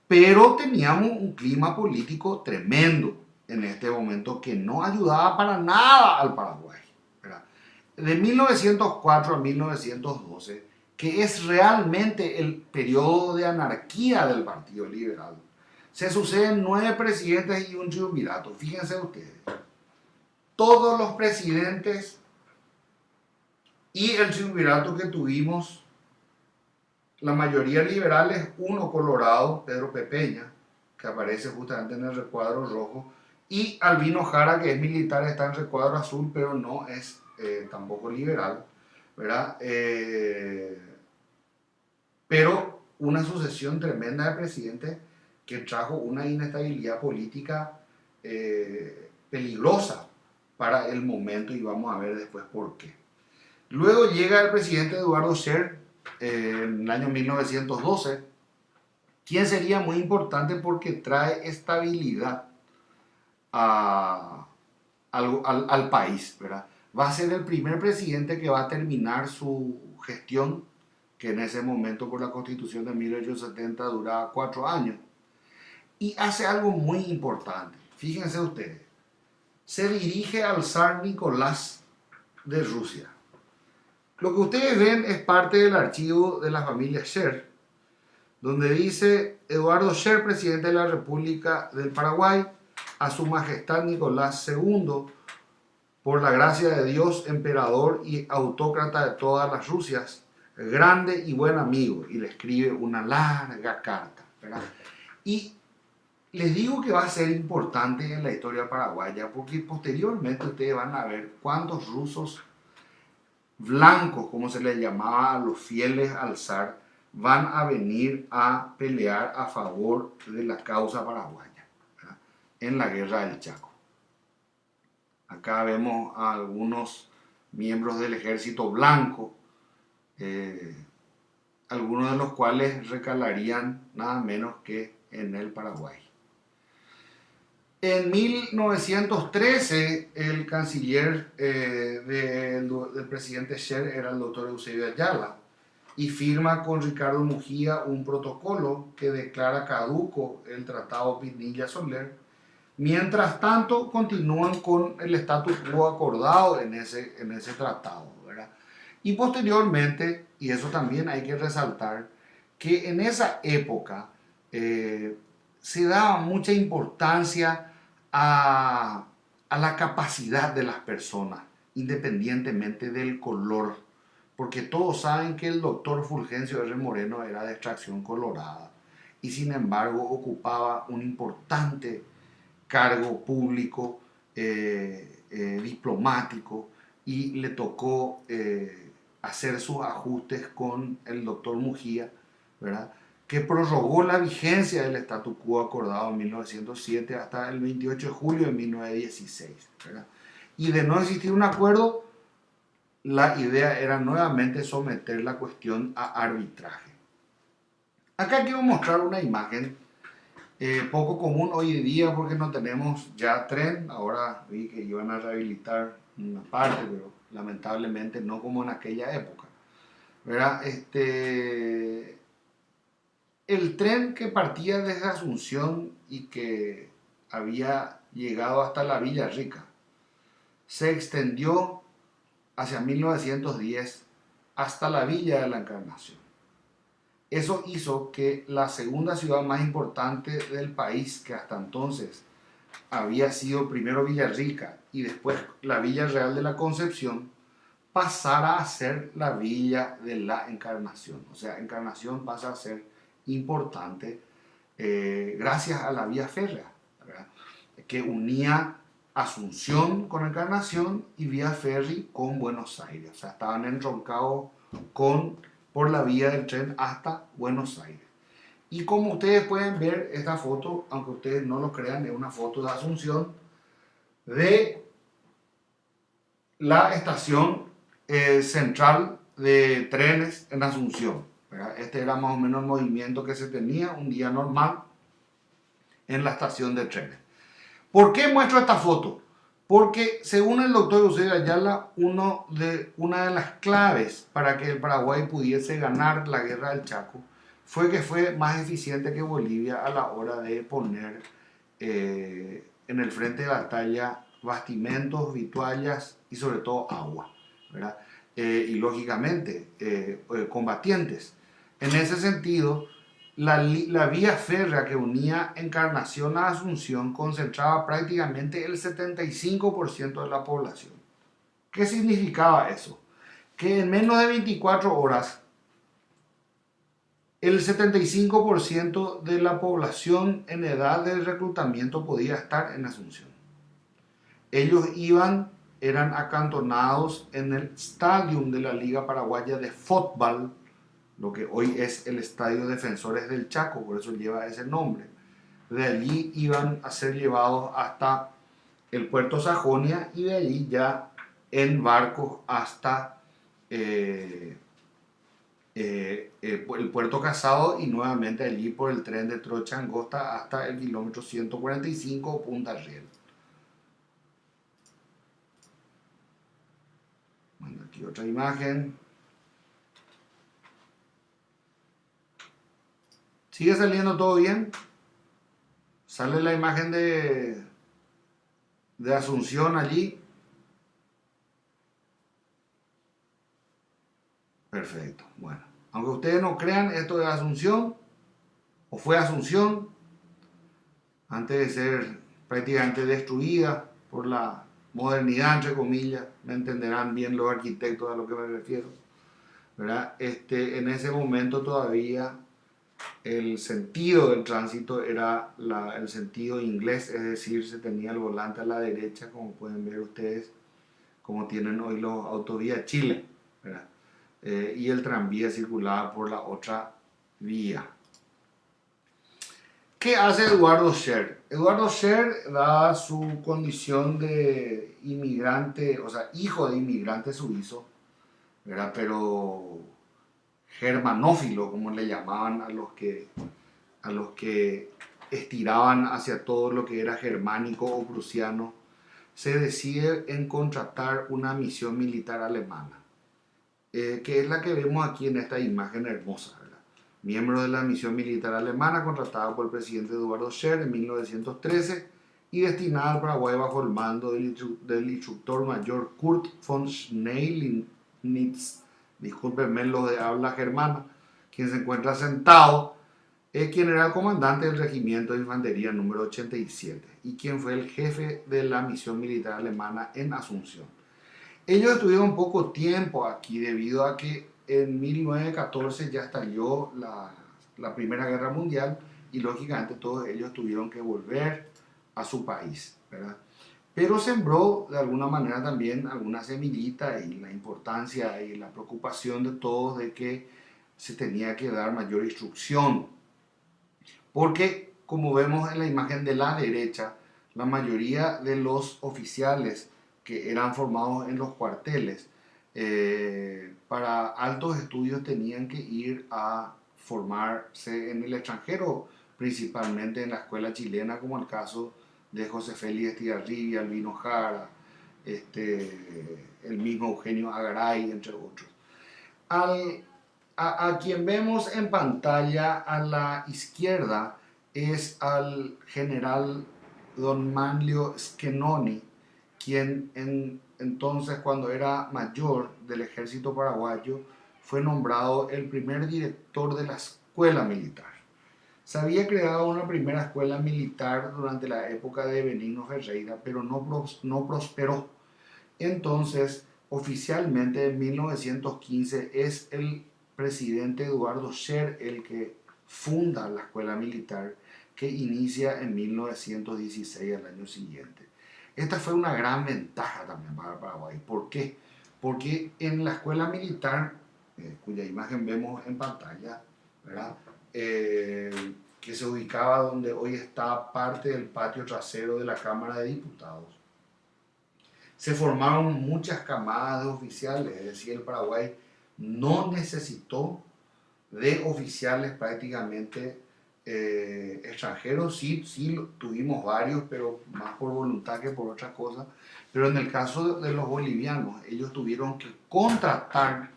Pero teníamos un clima político tremendo en este momento que no ayudaba para nada al Paraguay, ¿verdad? De 1904 a 1912, que es realmente el periodo de anarquía del Partido Liberal, se suceden 9 presidentes y un triunvirato. Fíjense ustedes, todos los presidentes y el triunvirato que tuvimos, la mayoría liberales, uno colorado, Pedro Pepeña, que aparece justamente en el recuadro rojo, y Albino Jara, que es militar, está en recuadro azul, pero no es tampoco liberal, ¿verdad? Pero una sucesión tremenda de presidentes que trajo una inestabilidad política peligrosa para el momento, y vamos a ver después por qué. Luego llega el presidente Eduardo Scher en el año 1912, quien sería muy importante porque trae estabilidad al país, ¿verdad? Va a ser el primer presidente que va a terminar su gestión, que en ese momento por la Constitución de 1870 duraba 4 años, y hace algo muy importante. Fíjense ustedes, se dirige al zar Nicolás de Rusia. Lo que ustedes ven es parte del archivo de la familia Scher, donde dice Eduardo Scher, presidente de la República del Paraguay, a su majestad Nicolás II, por la gracia de Dios, emperador y autócrata de todas las Rusias, grande y buen amigo, y le escribe una larga carta, ¿verdad? Y les digo que va a ser importante en la historia paraguaya, porque posteriormente ustedes van a ver cuántos rusos blancos, como se les llamaba a los fieles al zar, van a venir a pelear a favor de la causa paraguaya, ¿verdad? En la guerra del Chaco. Acá vemos a algunos miembros del ejército blanco, algunos de los cuales recalarían nada menos que en el Paraguay. En 1913, el canciller del presidente Scher era el doctor Eusebio Ayala, y firma con Ricardo Mujía un protocolo que declara caduco el tratado Pinilla-Soler. Mientras tanto, continúan con el status quo acordado en ese tratado, ¿verdad? Y posteriormente, y eso también hay que resaltar, que en esa época se daba mucha importancia a la capacidad de las personas, independientemente del color, porque todos saben que el doctor Fulgencio R. Moreno era de extracción colorada y sin embargo ocupaba un importante cargo público, diplomático, y le tocó hacer sus ajustes con el doctor Mujía, ¿verdad?, que prorrogó la vigencia del statu quo acordado en 1907 hasta el 28 de julio de 1916, ¿verdad? Y de no existir un acuerdo, la idea era nuevamente someter la cuestión a arbitraje. Acá quiero mostrar una imagen poco común hoy en día porque no tenemos ya tren. Ahora vi que iban a rehabilitar una parte, pero lamentablemente no como en aquella época, ¿verdad? El tren que partía desde Asunción y que había llegado hasta la Villa Rica se extendió hacia 1910 hasta la Villa de la Encarnación. Eso hizo que la segunda ciudad más importante del país, que hasta entonces había sido primero Villarrica y después la Villa Real de la Concepción, pasara a ser la Villa de la Encarnación. O sea, Encarnación pasa a ser importante gracias a la vía férrea, ¿verdad?, que unía Asunción con Encarnación y vía ferry con Buenos Aires. O sea, estaban entroncados por la vía del tren hasta Buenos Aires. Y como ustedes pueden ver, esta foto, aunque ustedes no lo crean, es una foto de Asunción de la estación central de trenes en Asunción, ¿verdad? Este era más o menos el movimiento que se tenía un día normal en la estación de trenes. ¿Por qué muestro esta foto? Porque según el doctor Eusebio Ayala, una de las claves para que el Paraguay pudiese ganar la guerra del Chaco fue que fue más eficiente que Bolivia a la hora de poner en el frente de batalla bastimentos, vituallas y sobre todo agua, ¿verdad? Y lógicamente combatientes. En ese sentido, la vía férrea que unía Encarnación a Asunción concentraba prácticamente el 75% de la población. ¿Qué significaba eso? Que en menos de 24 horas el 75% de la población en edad de reclutamiento podía estar en Asunción. Ellos eran acantonados en el estadio de la Liga Paraguaya de Fútbol, lo que hoy es el Estadio Defensores del Chaco, por eso lleva ese nombre. De allí iban a ser llevados hasta el puerto Sajonia y de allí ya en barcos hasta el puerto Casado y nuevamente allí por el tren de Trocha Angosta hasta el kilómetro 145 Punta Riel. Bueno, aquí otra imagen. ¿Sigue saliendo todo bien? Sale la imagen de Asunción allí. Perfecto. Bueno, aunque ustedes no crean, esto es Asunción, o fue Asunción, antes de ser prácticamente destruida por la modernidad, entre comillas, me entenderán bien los arquitectos a lo que me refiero, ¿verdad? En ese momento todavía el sentido del tránsito era el sentido inglés, es decir, se tenía el volante a la derecha, como pueden ver ustedes, como tienen hoy los autovías Chile, ¿verdad? Y el tranvía circulaba por la otra vía. ¿Qué hace Eduardo Scher? Eduardo Scher, dada su condición de inmigrante, o sea, hijo de inmigrante suizo, ¿verdad? Pero germanófilo, como le llamaban a los que estiraban hacia todo lo que era germánico o prusiano, se decide en contratar una misión militar alemana, que es la que vemos aquí en esta imagen hermosa, ¿verdad? Miembro de la misión militar alemana contratada por el presidente Eduardo Scher en 1913 y destinada al Paraguay bajo el mando del instructor mayor Kurt von Schneilnitz, discúlpenme los de habla germana, quien se encuentra sentado, quien era el comandante del regimiento de infantería número 87 y quien fue el jefe de la misión militar alemana en Asunción. Ellos estuvieron poco tiempo aquí debido a que en 1914 ya estalló la Primera Guerra Mundial y lógicamente todos ellos tuvieron que volver a su país, ¿verdad? Pero sembró de alguna manera también alguna semillita y la importancia y la preocupación de todos de que se tenía que dar mayor instrucción. Porque, como vemos en la imagen de la derecha, la mayoría de los oficiales que eran formados en los cuarteles para altos estudios tenían que ir a formarse en el extranjero, principalmente en la escuela chilena, como el caso de José Félix Estigarribia, Albino Jara, el mismo Eugenio Agaray, entre otros. A quien vemos en pantalla a la izquierda es al general don Manlio Schenoni, quien entonces, cuando era mayor del ejército paraguayo, fue nombrado el primer director de la escuela militar. Se había creado una primera escuela militar durante la época de Benigno Ferreira, pero no prosperó. Entonces, oficialmente en 1915 es el presidente Eduardo Scher el que funda la escuela militar, que inicia en 1916, al año siguiente. Esta fue una gran ventaja también para Paraguay. ¿Por qué? Porque en la escuela militar, cuya imagen vemos en pantalla, ¿verdad? Que se ubicaba donde hoy está parte del patio trasero de la Cámara de Diputados, se formaron muchas camadas de oficiales, es decir, el Paraguay no necesitó de oficiales prácticamente extranjeros, sí tuvimos varios, pero más por voluntad que por otra cosa. Pero en el caso de los bolivianos, ellos tuvieron que contratar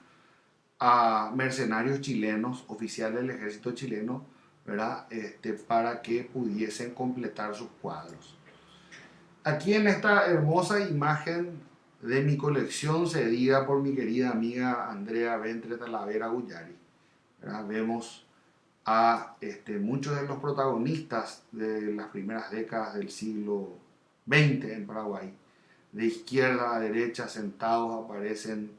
a mercenarios chilenos, oficiales del ejército chileno, ¿verdad? Para que pudiesen completar sus cuadros. Aquí en esta hermosa imagen de mi colección cedida por mi querida amiga Andrea Ventre Talavera Guyari, ¿verdad? Vemos a muchos de los protagonistas de las primeras décadas del siglo XX en Paraguay. De izquierda a derecha sentados aparecen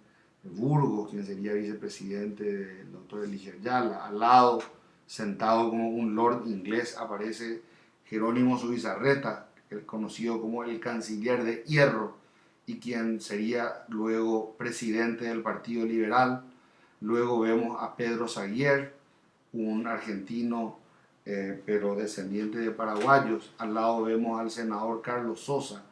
Burgos, quien sería vicepresidente del doctor Eligio Yala. Al lado, sentado como un lord inglés, aparece Jerónimo Zubizarreta, el conocido como el canciller de hierro y quien sería luego presidente del Partido Liberal. Luego vemos a Pedro Saguier, un argentino pero descendiente de paraguayos. Al lado vemos al senador Carlos Sosa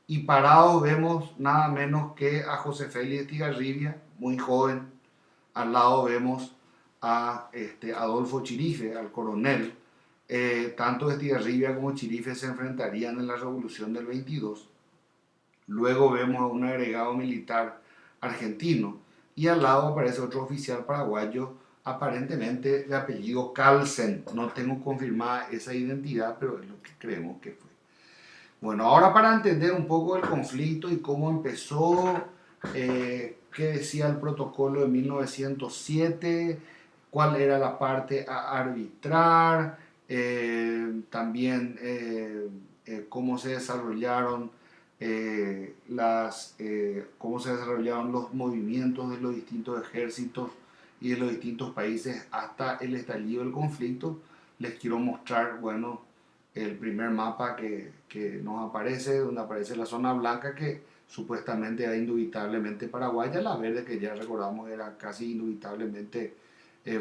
y parados vemos nada menos que a José Félix Estigarribia, muy joven. Al lado vemos a Adolfo Chirife, al coronel. Tanto Estigarribia como Chirife se enfrentarían en la revolución del 22. Luego vemos a un agregado militar argentino y al lado aparece otro oficial paraguayo aparentemente de apellido Carlsen. No tengo confirmada esa identidad, pero es lo que creemos que fue. Bueno, ahora para entender un poco el conflicto y cómo empezó, qué decía el protocolo de 1907, cuál era la parte a arbitrar, también cómo se desarrollaron cómo se desarrollaron los movimientos de los distintos ejércitos y de los distintos países hasta el estallido del conflicto. Les quiero mostrar, bueno, el primer mapa que nos aparece, donde aparece la zona blanca que supuestamente era indubitablemente paraguaya, la verde que ya recordamos era casi indubitablemente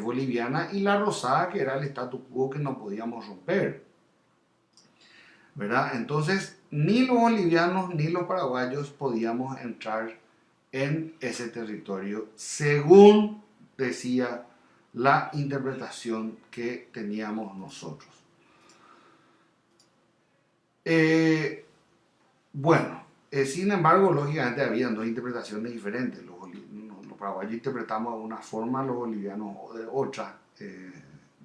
boliviana, y la rosada que era el statu quo que no podíamos romper, ¿verdad? Entonces, ni los bolivianos ni los paraguayos podíamos entrar en ese territorio según decía la interpretación que teníamos nosotros. Sin embargo, lógicamente había dos interpretaciones diferentes. Los paraguayos interpretamos de una forma, los bolivianos de otra.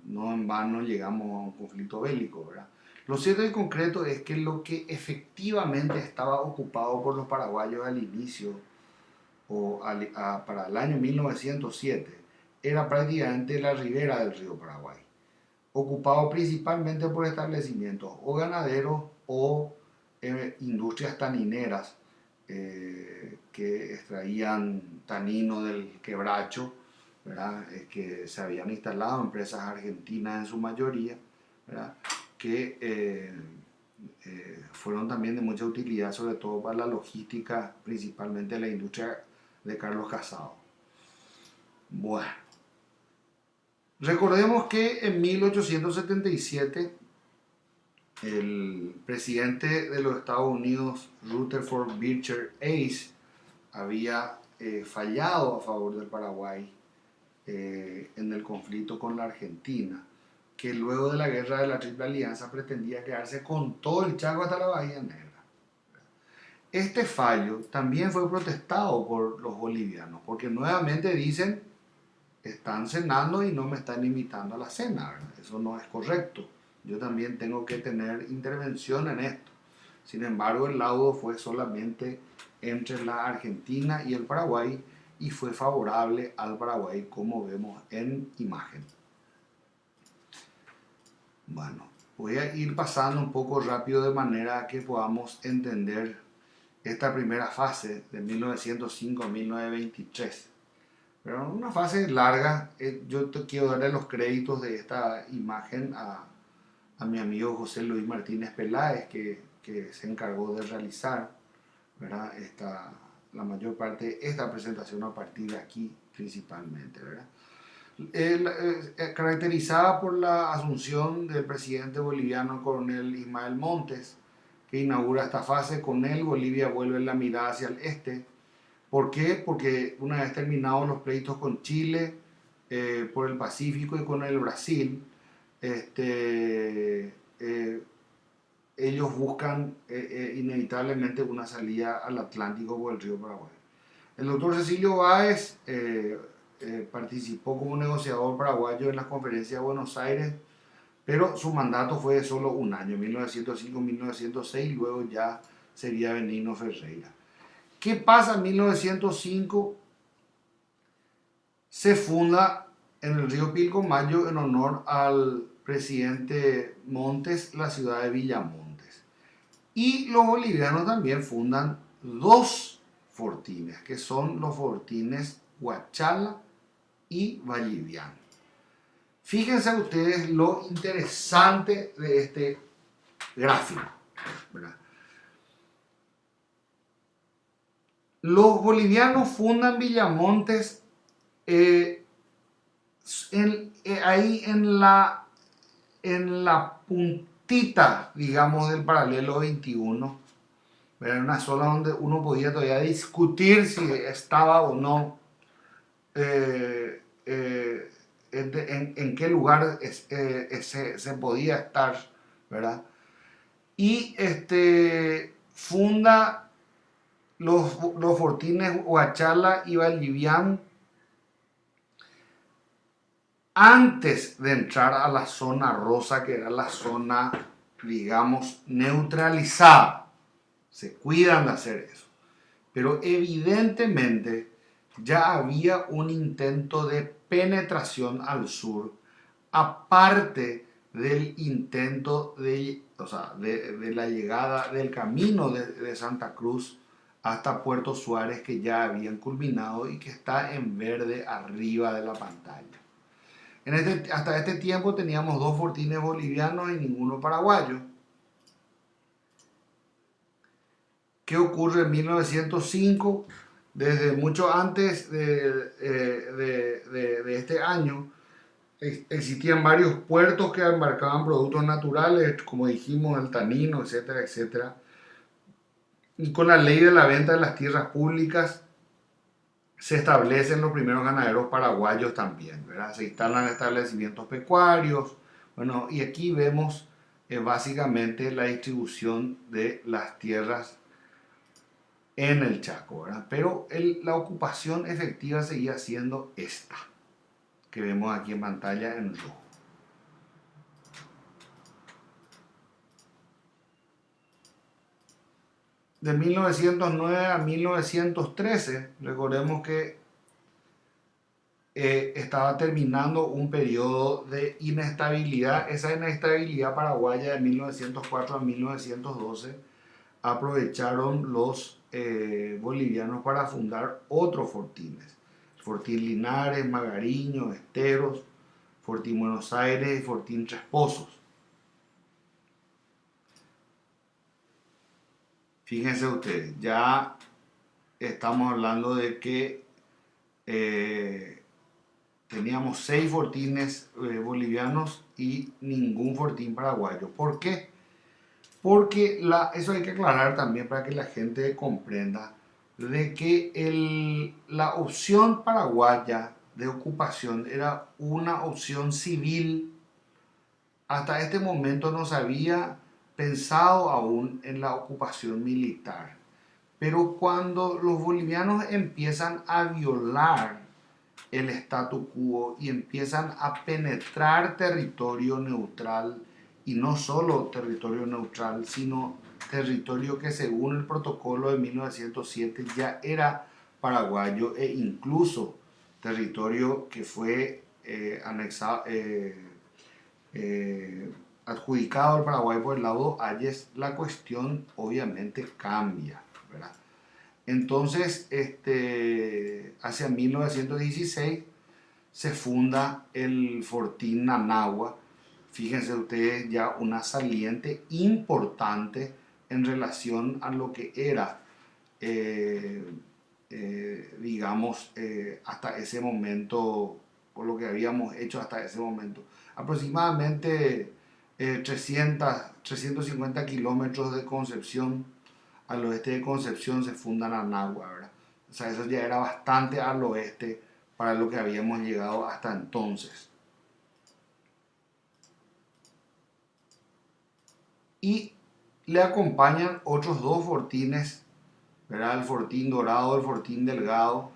No en vano llegamos a un conflicto bélico, ¿verdad? Lo cierto y concreto es que lo que efectivamente estaba ocupado por los paraguayos al inicio, para el año 1907, era prácticamente la ribera del río Paraguay, ocupado principalmente por establecimientos o ganaderos o industrias tanineras que extraían tanino del quebracho, ¿verdad? Que se habían instalado, empresas argentinas en su mayoría, ¿verdad? Que fueron también de mucha utilidad, sobre todo para la logística, principalmente la industria de Carlos Casado. Bueno, recordemos que en 1877 el presidente de los Estados Unidos, Rutherford Beecher Hayes, había fallado a favor del Paraguay en el conflicto con la Argentina, que luego de la guerra de la Triple Alianza pretendía quedarse con todo el Chaco hasta la Bahía Negra. Este fallo también fue protestado por los bolivianos, porque nuevamente dicen, están cenando y no me están invitando a la cena, ¿verdad? Eso no es correcto. Yo también tengo que tener intervención en esto. Sin embargo, el laudo fue solamente entre la Argentina y el Paraguay y fue favorable al Paraguay, como vemos en imagen. Bueno, voy a ir pasando un poco rápido de manera que podamos entender esta primera fase de 1905 a 1923. Pero una fase larga. Yo quiero darle los créditos de esta imagen a mi amigo José Luis Martínez Peláez, que que se encargó de realizar, ¿verdad? La mayor parte de esta presentación a partir de aquí principalmente, ¿verdad? Caracterizada por la asunción del presidente boliviano coronel Ismael Montes, que inaugura esta fase. Con él Bolivia vuelve la mirada hacia el este. ¿Por qué? Porque una vez terminados los pleitos con Chile por el Pacífico y con el Brasil, ellos buscan inevitablemente una salida al Atlántico por el río Paraguay. El doctor Cecilio Báez participó como negociador paraguayo en las conferencias de Buenos Aires, pero su mandato fue de solo un año, 1905-1906, luego ya sería Benigno Ferreira. ¿Qué pasa en 1905? Se funda en el río Pilcomayo en honor al presidente Montes la ciudad de Villamontes. Y los bolivianos también fundan dos fortines, que son los fortines Huachala y Vallivian. Fíjense ustedes lo interesante de este gráfico, ¿verdad? Los bolivianos fundan Villamontes ahí en la puntita, digamos, del paralelo 21. Era una zona donde uno podía todavía discutir si estaba o no, en qué lugar se podía estar, ¿verdad? Y funda los fortines Huachala y Vallivian antes de entrar a la zona rosa, que era la zona, digamos, neutralizada. Se cuidan de hacer eso. Pero evidentemente ya había un intento de penetración al sur, aparte del intento de la llegada del camino de Santa Cruz hasta Puerto Suárez, que ya habían culminado y que está en verde arriba de la pantalla. Hasta este tiempo teníamos dos fortines bolivianos y ninguno paraguayo. ¿Qué ocurre en 1905? Desde mucho antes de este año, existían varios puertos que embarcaban productos naturales, como dijimos, el tanino, etcétera, etcétera. Y con la ley de la venta de las tierras públicas se establecen los primeros ganaderos paraguayos también, ¿verdad? Se instalan establecimientos pecuarios. Bueno, y aquí vemos básicamente la distribución de las tierras en el Chaco, ¿verdad? Pero la ocupación efectiva seguía siendo esta, que vemos aquí en pantalla en rojo. De 1909 a 1913, recordemos que estaba terminando un periodo de inestabilidad. Esa inestabilidad paraguaya de 1904 a 1912 aprovecharon los bolivianos para fundar otros fortines. Fortín Linares, Magariño, Esteros, Fortín Buenos Aires y Fortín Tres Pozos. Fíjense ustedes, ya estamos hablando de que teníamos 6 fortines bolivianos y ningún fortín paraguayo. ¿Por qué? Porque eso hay que aclarar también para que la gente comprenda de que la opción paraguaya de ocupación era una opción civil. Hasta este momento no se había pensado aún en la ocupación militar. Pero cuando los bolivianos empiezan a violar el statu quo y empiezan a penetrar territorio neutral, y no solo territorio neutral, sino territorio que según el protocolo de 1907 ya era paraguayo e incluso territorio que fue adjudicado al Paraguay por el laudo Hayes, la cuestión obviamente cambia, ¿verdad? Entonces, hacia 1916 se funda el Fortín Nanagua. Fíjense ustedes, ya una saliente importante en relación a lo que era, digamos, hasta ese momento, por lo que habíamos hecho hasta ese momento. Aproximadamente 350 kilómetros de Concepción, al oeste de Concepción se funda Nanagua, ¿verdad? O sea, eso ya era bastante al oeste para lo que habíamos llegado hasta entonces. Y le acompañan otros dos fortines, ¿verdad? El fortín dorado, el fortín delgado,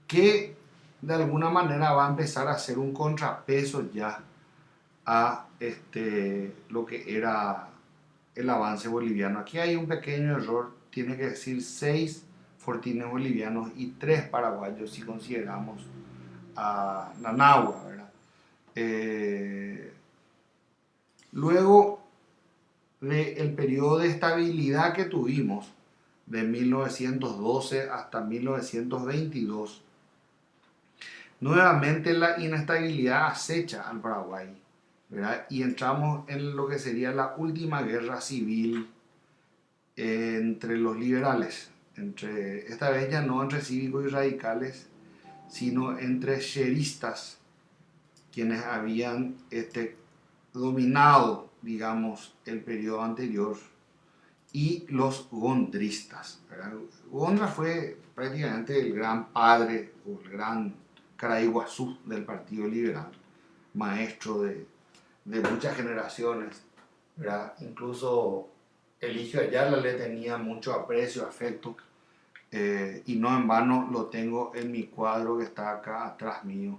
que de alguna manera va a empezar a hacer un contrapeso ya a lo que era el avance boliviano. Aquí hay un pequeño error, tiene que decir 6 fortines bolivianos y 3 paraguayos si consideramos a Nanagua, ¿verdad? Luego del periodo de estabilidad que tuvimos, de 1912 hasta 1922, nuevamente la inestabilidad acecha al Paraguay, ¿verdad? Y entramos en lo que sería la última guerra civil entre los liberales, esta vez ya no entre cívicos y radicales, sino entre cheristas, quienes habían dominado, digamos, el periodo anterior, y los gondristas, ¿verdad? Gondra fue prácticamente el gran padre o el gran Caraiguazú del Partido Liberal, maestro de muchas generaciones, ¿verdad? Incluso Eligio Ayala le tenía mucho aprecio, afecto, y no en vano lo tengo en mi cuadro que está acá atrás mío,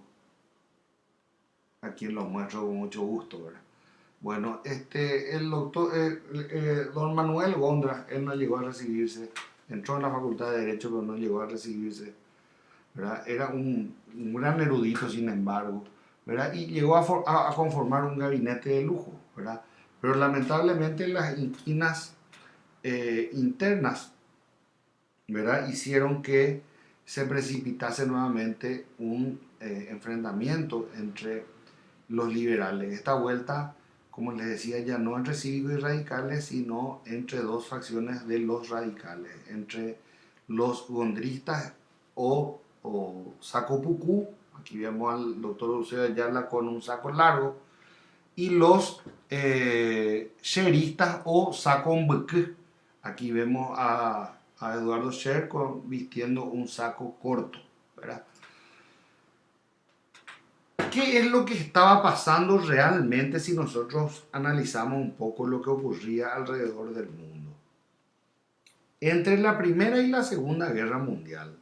a quien lo muestro con mucho gusto, ¿verdad? Bueno, el doctor, don Manuel Gondra, él no llegó a recibirse, entró en la Facultad de Derecho, pero no llegó a recibirse, ¿verdad? Era un gran erudito, sin embargo, ¿verdad? Y llegó a conformar un gabinete de lujo, ¿verdad? Pero lamentablemente las inquinas internas, ¿verdad? Hicieron que se precipitase nuevamente un enfrentamiento entre los liberales. Esta vuelta, como les decía, ya no entre cívicos y radicales, sino entre dos facciones de los radicales, entre los gondristas o saco pucú, aquí vemos al doctor Eusebio Ayala con un saco largo, y los cheristas o saco mbeque, aquí vemos a Eduardo Scher vistiendo un saco corto, ¿verdad? ¿Qué es lo que estaba pasando realmente si nosotros analizamos un poco lo que ocurría alrededor del mundo? Entre la Primera y la Segunda Guerra Mundial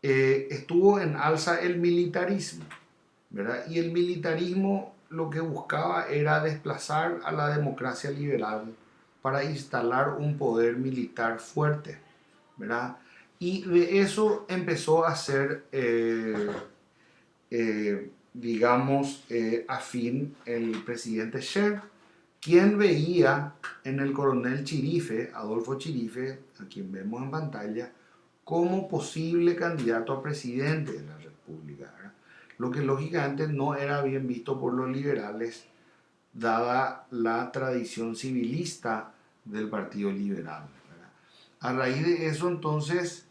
estuvo en alza el militarismo, ¿verdad? Y el militarismo lo que buscaba era desplazar a la democracia liberal para instalar un poder militar fuerte, ¿verdad? Y de eso empezó a ser digamos, afín el presidente Scher, quien veía en el coronel Chirife, Adolfo Chirife, a quien vemos en pantalla, como posible candidato a presidente de la República, ¿verdad? Lo que lógicamente no era bien visto por los liberales, dada la tradición civilista del Partido Liberal, ¿verdad? A raíz de eso, entonces,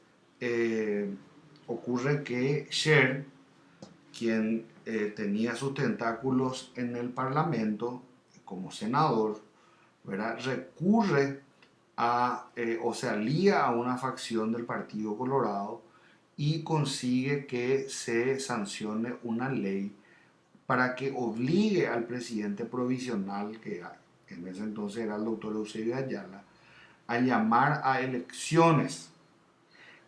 ocurre que Scher, quien tenía sus tentáculos en el Parlamento como senador, ¿verdad? Recurre o se alía a una facción del Partido Colorado y consigue que se sancione una ley para que obligue al presidente provisional, que en ese entonces era el doctor Eusebio Ayala, a llamar a elecciones.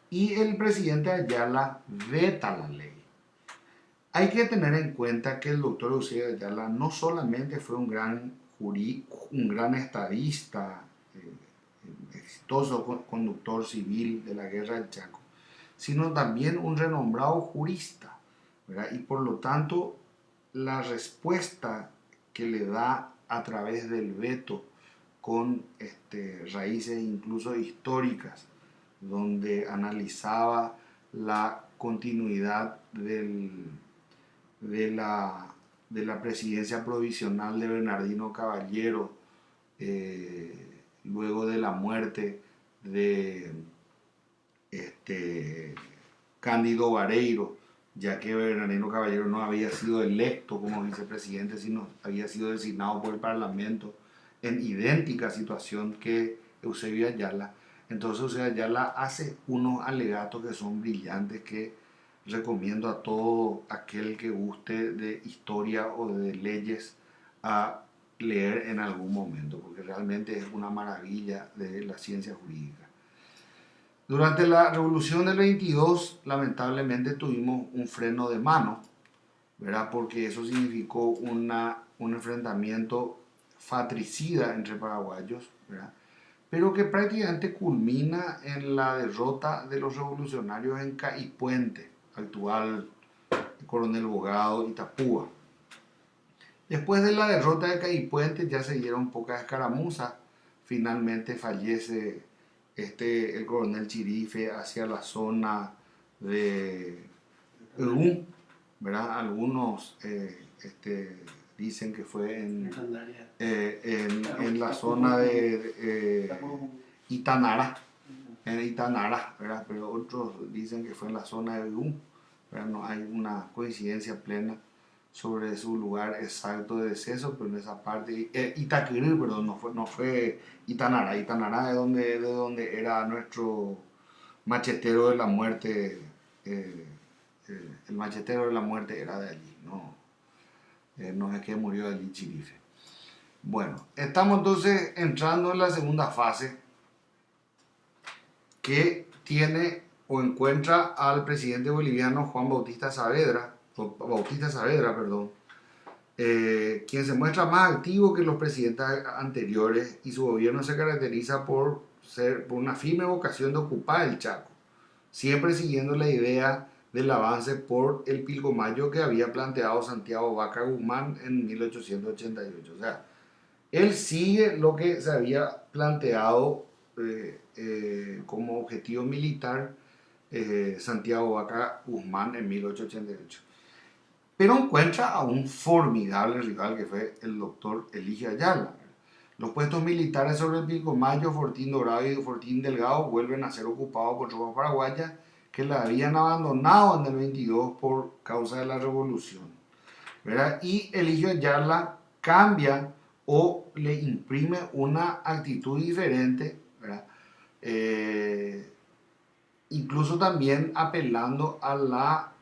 Y el presidente Ayala veta la ley. Hay que tener en cuenta que el doctor Eusebio Ayala no solamente fue un gran estadista, exitoso conductor civil de la guerra del Chaco, sino también un renombrado jurista, ¿verdad? Y por lo tanto, la respuesta que le da a través del veto con raíces incluso históricas, donde analizaba la continuidad de la presidencia provisional de Bernardino Caballero luego de la muerte de Cándido Vareiro, ya que Bernardino Caballero no había sido electo como vicepresidente, sino había sido designado por el Parlamento en idéntica situación que Eusebio Ayala. Entonces Eusebio Ayala hace unos alegatos que son brillantes, que recomiendo a todo aquel que guste de historia o de leyes a leer en algún momento, porque realmente es una maravilla de la ciencia jurídica. Durante la Revolución del 22, lamentablemente tuvimos un freno de mano, ¿verdad? Porque eso significó un enfrentamiento fratricida entre paraguayos, ¿verdad? Pero que prácticamente culmina en la derrota de los revolucionarios en Caipuente, actual Coronel Bogado y Tapúa. Después de la derrota de Caipuente ya se dieron pocas escaramuzas. Finalmente fallece el coronel Chirife hacia la zona de Irún, ¿verdad? Algunos dicen que fue en la zona de Itanara, ¿verdad? Pero otros dicen que fue en la zona de Irún, ¿verdad? No hay una coincidencia plena sobre su lugar exacto de deceso, pero en esa parte, Itaquirí, perdón, no fue Itanara. Itanara es de donde era nuestro machetero de la muerte, el machetero de la muerte era de allí, no es que murió allí Chirife. Bueno, estamos entonces entrando en la segunda fase, que tiene o encuentra al presidente boliviano Juan Bautista Saavedra, quien se muestra más activo que los presidentes anteriores, y su gobierno se caracteriza por una firme vocación de ocupar el Chaco, siempre siguiendo la idea del avance por el Pilcomayo que había planteado Santiago Vaca Guzmán en 1888. O sea, él sigue lo que se había planteado como objetivo militar Santiago Vaca Guzmán en 1888. Pero encuentra a un formidable rival que fue el doctor Eligio Ayala. Los puestos militares sobre el Pilcomayo, Fortín Dorado y Fortín Delgado vuelven a ser ocupados por tropas paraguayas que la habían abandonado en el 22 por causa de la revolución, ¿verdad? Y Eligio Ayala cambia o le imprime una actitud diferente, ¿verdad? Incluso también apelando a la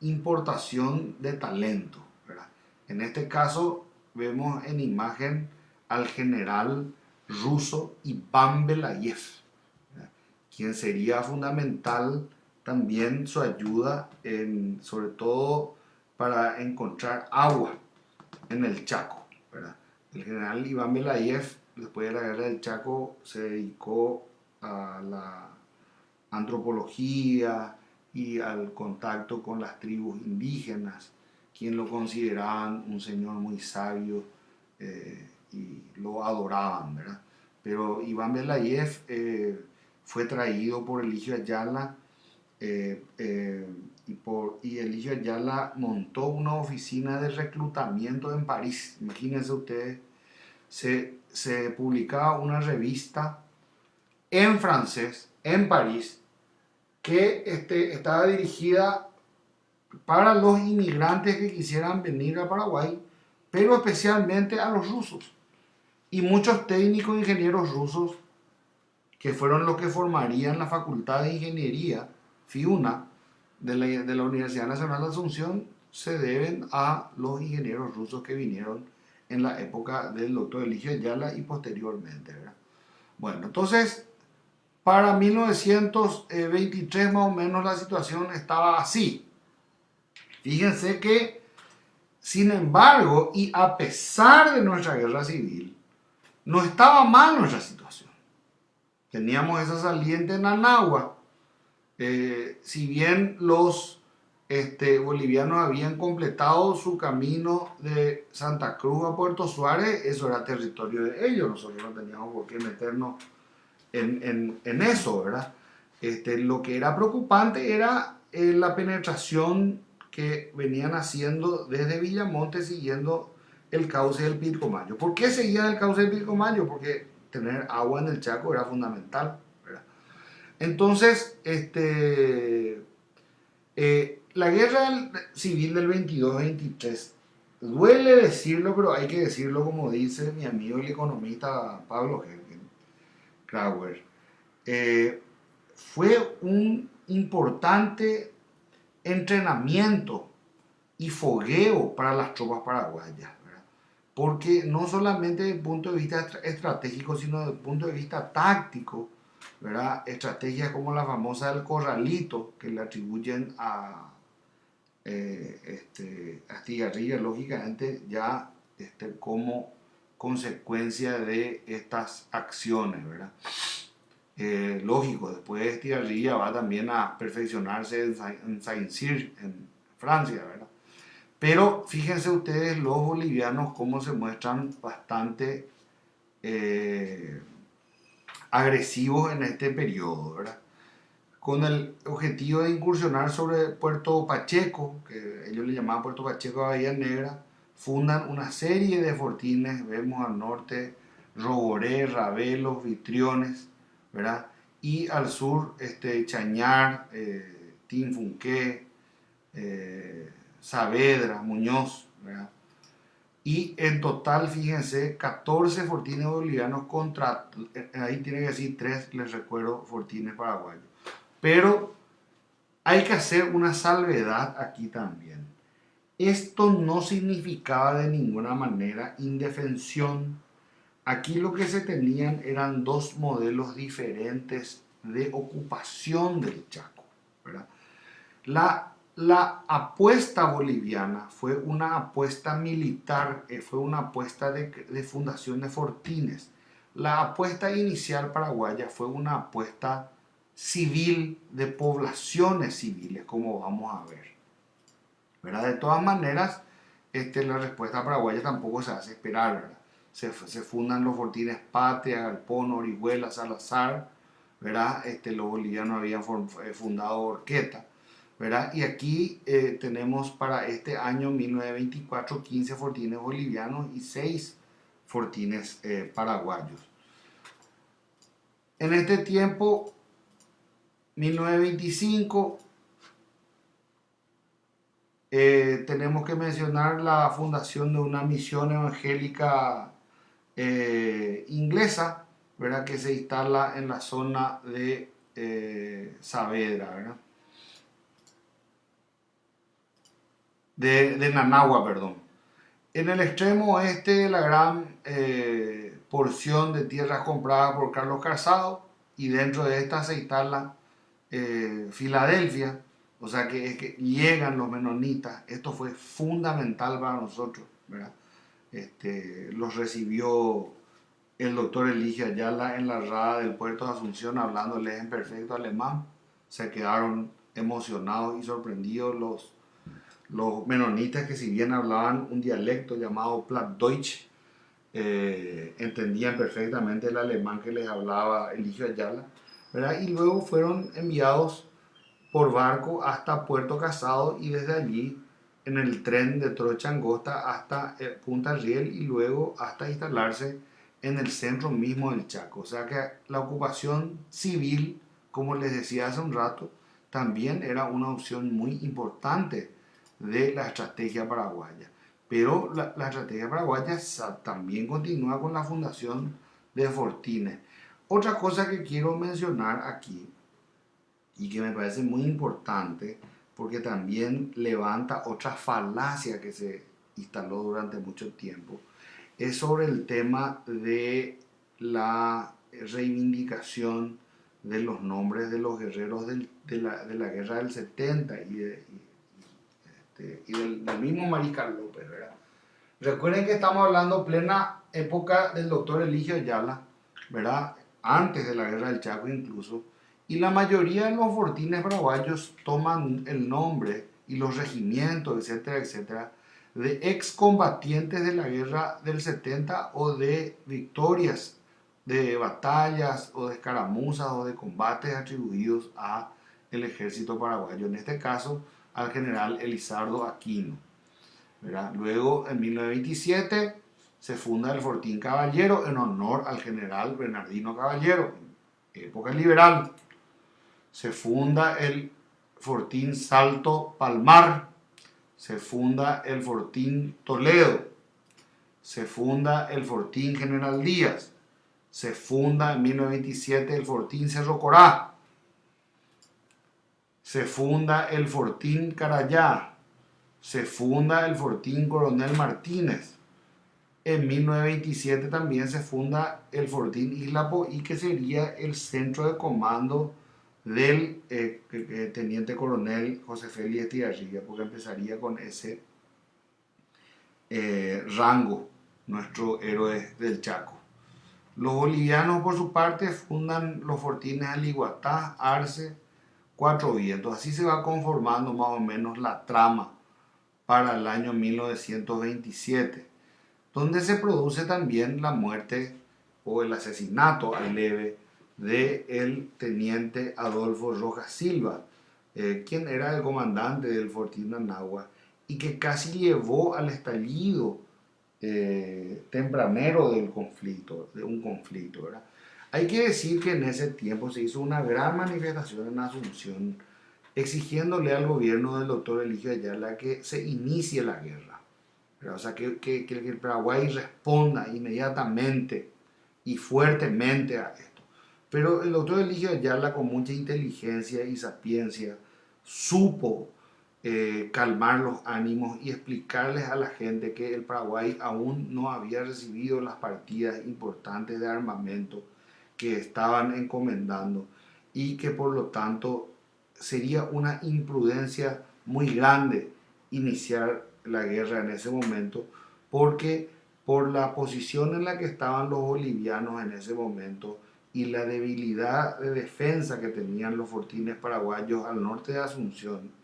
importación de talento, ¿verdad? En este caso vemos en imagen al general ruso Iván Belayev, ¿verdad? Quien sería fundamental también su ayuda, sobre todo para encontrar agua en el Chaco, ¿verdad? El general Iván Belayev, después de la guerra del Chaco, se dedicó a la antropología y al contacto con las tribus indígenas, quien lo consideraban un señor muy sabio y lo adoraban, ¿verdad? Pero Iván Belayev fue traído por Eligio Ayala y Eligio Ayala montó una oficina de reclutamiento en París. Imagínense ustedes, se publicaba una revista en francés, en París, que estaba dirigida para los inmigrantes que quisieran venir a Paraguay, pero especialmente a los rusos. Y muchos técnicos e ingenieros rusos, que fueron los que formarían la Facultad de Ingeniería, FIUNA, de la Universidad Nacional de Asunción, se deben a los ingenieros rusos que vinieron en la época del doctor Eligio Ayala y posteriormente, ¿verdad? Bueno, entonces, para 1923 más o menos la situación estaba así. Fíjense que, sin embargo, y a pesar de nuestra guerra civil, no estaba mal nuestra situación. Teníamos esa saliente en Anagua. Si bien los bolivianos habían completado su camino de Santa Cruz a Puerto Suárez, eso era territorio de ellos. Nosotros no teníamos por qué meternos en eso, ¿verdad? Lo que era preocupante era la penetración que venían haciendo desde Villamonte, siguiendo el cauce del Pilcomayo. ¿Por qué seguían el cauce del Pilcomayo? Porque tener agua en el Chaco era fundamental, ¿verdad? Entonces, la guerra civil del 22-23, duele decirlo, pero hay que decirlo como dice mi amigo el economista Pablo Krauer, fue un importante entrenamiento y fogueo para las tropas paraguayas, ¿verdad? Porque no solamente desde el punto de vista estratégico, sino desde el punto de vista táctico, ¿verdad? Estrategias como la famosa del corralito, que le atribuyen a Astigarribia, lógicamente ya como consecuencia de estas acciones, ¿verdad? Lógico, después de Astigarribia va también a perfeccionarse en Saint-Cyr, en Francia, ¿verdad? Pero fíjense ustedes los bolivianos cómo se muestran bastante agresivos en este periodo, ¿verdad? Con el objetivo de incursionar sobre Puerto Pacheco, que ellos le llamaban Puerto Pacheco a Bahía Negra, fundan una serie de fortines, vemos al norte Roboré, Rabelos, Vitriones, ¿verdad? Y al sur Chañar, Tinfunqué, Saavedra, Muñoz, ¿verdad? Y en total, fíjense, 14 fortines bolivianos contra, ahí tiene que decir 3, les recuerdo, fortines paraguayos. Pero hay que hacer una salvedad aquí también. Esto no significaba de ninguna manera indefensión. Aquí lo que se tenían eran dos modelos diferentes de ocupación del Chaco, ¿verdad? La apuesta boliviana fue una apuesta militar, fue una apuesta de fundación de fortines. La apuesta inicial paraguaya fue una apuesta civil de poblaciones civiles, como vamos a ver, ¿verdad? De todas maneras, la respuesta paraguaya tampoco se hace esperar, ¿verdad? Se fundan los fortines Patria, Galpón, Orihuela, Salazar, ¿verdad? Los bolivianos habían fundado Orqueta, ¿verdad? Y aquí tenemos para este año 1924 15 fortines bolivianos y 6 fortines paraguayos. En este tiempo, 1925, tenemos que mencionar la fundación de una misión evangélica inglesa, ¿verdad? Que se instala en la zona de Saavedra, ¿verdad? De Nanagua, perdón. En el extremo oeste, la gran porción de tierras compradas por Carlos Calzado, y dentro de esta se instala Filadelfia, o sea que es que llegan los menonitas. Esto fue fundamental para nosotros, ¿verdad? Los recibió el doctor Eligio Ayala en la rada del puerto de Asunción, hablándoles en perfecto alemán. Se quedaron emocionados y sorprendidos los menonitas, que si bien hablaban un dialecto llamado Plattdeutsch, entendían perfectamente el alemán que les hablaba Eligio Ayala, ¿verdad? Y luego fueron enviados por barco hasta Puerto Casado, y desde allí en el tren de Trocha Angosta hasta Punta Riel, y luego hasta instalarse en el centro mismo del Chaco. O sea que la ocupación civil, como les decía hace un rato, también era una opción muy importante de la estrategia paraguaya. Pero la estrategia paraguaya también continúa con la fundación de fortines. Otra cosa que quiero mencionar aquí, y que me parece muy importante, porque también levanta otra falacia que se instaló durante mucho tiempo, es sobre el tema de la reivindicación de los nombres de los guerreros de la guerra del 70 y del mismo Mariscal López, ¿verdad? Recuerden que estamos hablando plena época del doctor Eligio Ayala, ¿verdad? Antes de la guerra del Chaco incluso, y la mayoría de los fortines paraguayos toman el nombre y los regimientos, etcétera, etcétera, de excombatientes de la guerra del 70 o de victorias, de batallas o de escaramuzas o de combates atribuidos al ejército paraguayo, en este caso al general Elizardo Aquino. ¿verdad? Luego, en 1927, se funda el Fortín Caballero en honor al general Bernardino Caballero, época liberal. Se funda el Fortín Salto Palmar, se funda el Fortín Toledo, se funda el Fortín General Díaz, se funda en 1927 el Fortín Cerro Corá, se funda el Fortín Carayá, se funda el Fortín Coronel Martínez. En 1927 también se funda el Fortín Isla Poí, que sería el centro de comando del teniente coronel José Félix Estigarribia, porque empezaría con ese rango, nuestro héroe del Chaco. Los bolivianos, por su parte, fundan los fortines Aliguatá, Arce, Cuatro Vientos. Así se va conformando más o menos la trama para el año 1927, donde se produce también la muerte o el asesinato al leve del teniente Adolfo Rojas Silva, quien era el comandante del Fortín Anagua y que casi llevó al estallido tempranero del conflicto, de un conflicto, ¿verdad? Hay que decir que en ese tiempo se hizo una gran manifestación en Asunción exigiéndole al gobierno del doctor Eligio Ayala que se inicie la guerra, ¿verdad? O sea, que el Paraguay responda inmediatamente y fuertemente a esto. Pero el doctor Eligio Ayala, con mucha inteligencia y sapiencia, supo calmar los ánimos y explicarles a la gente que el Paraguay aún no había recibido las partidas importantes de armamento que estaban encomendando y que por lo tanto sería una imprudencia muy grande iniciar la guerra en ese momento, porque por la posición en la que estaban los bolivianos en ese momento y la debilidad de defensa que tenían los fortines paraguayos al norte de Asunción,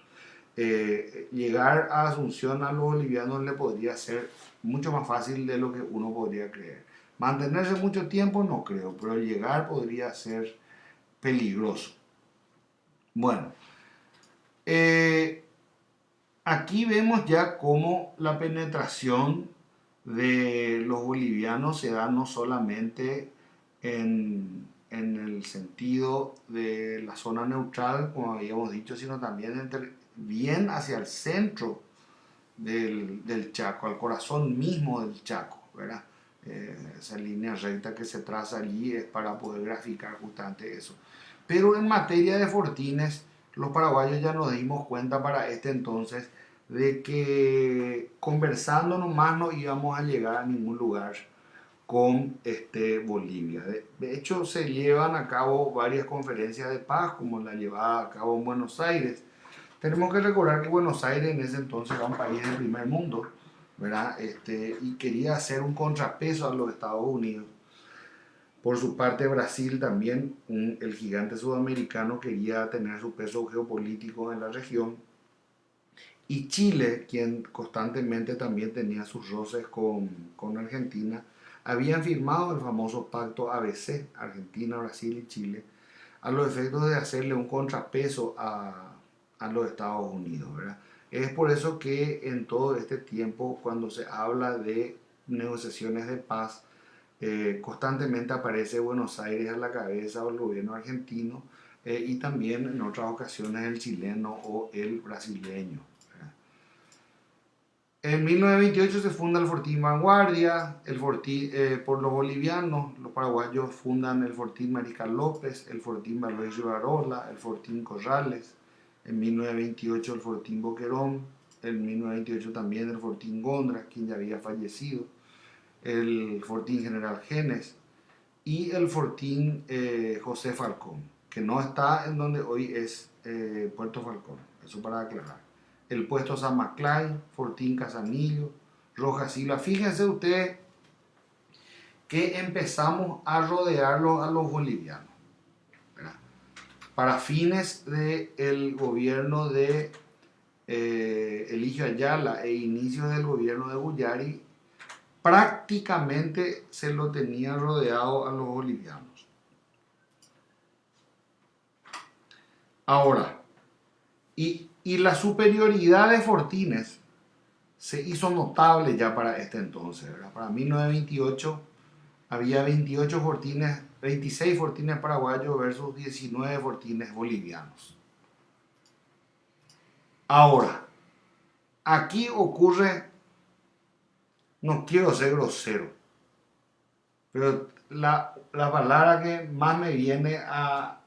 llegar a Asunción a los bolivianos le podría ser mucho más fácil de lo que uno podría creer. Mantenerse mucho tiempo no creo, pero llegar podría ser peligroso. Bueno, aquí vemos ya cómo la penetración de los bolivianos se da no solamente en el sentido de la zona neutral, como habíamos dicho, sino también bien hacia el centro del Chaco, al corazón mismo del Chaco, ¿verdad? Esa línea recta que se traza allí es para poder graficar justamente eso. Pero en materia de fortines, los paraguayos ya nos dimos cuenta para este entonces de que conversando nomás no íbamos a llegar a ningún lugar con Bolivia. De hecho, se llevan a cabo varias conferencias de paz, como la llevada a cabo en Buenos Aires. Tenemos que recordar que Buenos Aires en ese entonces era un país del primer mundo, ¿verdad? Y quería hacer un contrapeso a los Estados Unidos. Por su parte, Brasil también, el gigante sudamericano, quería tener su peso geopolítico en la región. Y Chile, quien constantemente también tenía sus roces con Argentina, habían firmado el famoso pacto ABC, Argentina, Brasil y Chile, a los efectos de hacerle un contrapeso a los Estados Unidos, ¿verdad? Es por eso que en todo este tiempo, cuando se habla de negociaciones de paz, constantemente aparece Buenos Aires a la cabeza o el gobierno argentino y también en otras ocasiones el chileno o el brasileño. En 1928 se funda el Fortín Vanguardia, por los bolivianos, los paraguayos fundan el Fortín Mariscal López, el Fortín Valois Rivarola, el Fortín Corrales, en 1928 el Fortín Boquerón, en 1928 también el Fortín Gondra, quien ya había fallecido, el Fortín General Genes y el Fortín José Falcón, que no está en donde hoy es Puerto Falcón, eso para aclarar. El puesto San Maclay, Fortín Casanillo, Rojas Silva. Fíjense ustedes que empezamos a rodearlos a los bolivianos, ¿verdad? Para fines del gobierno de Eligio Ayala e inicios del gobierno de Guyari, prácticamente se lo tenía rodeado a los bolivianos. Ahora, y la superioridad de Fortines se hizo notable ya para este entonces, ¿verdad? Para 1928 había 28 fortines, 26 fortines paraguayos versus 19 fortines bolivianos. Ahora, aquí ocurre, no quiero ser grosero, pero la palabra que más me viene a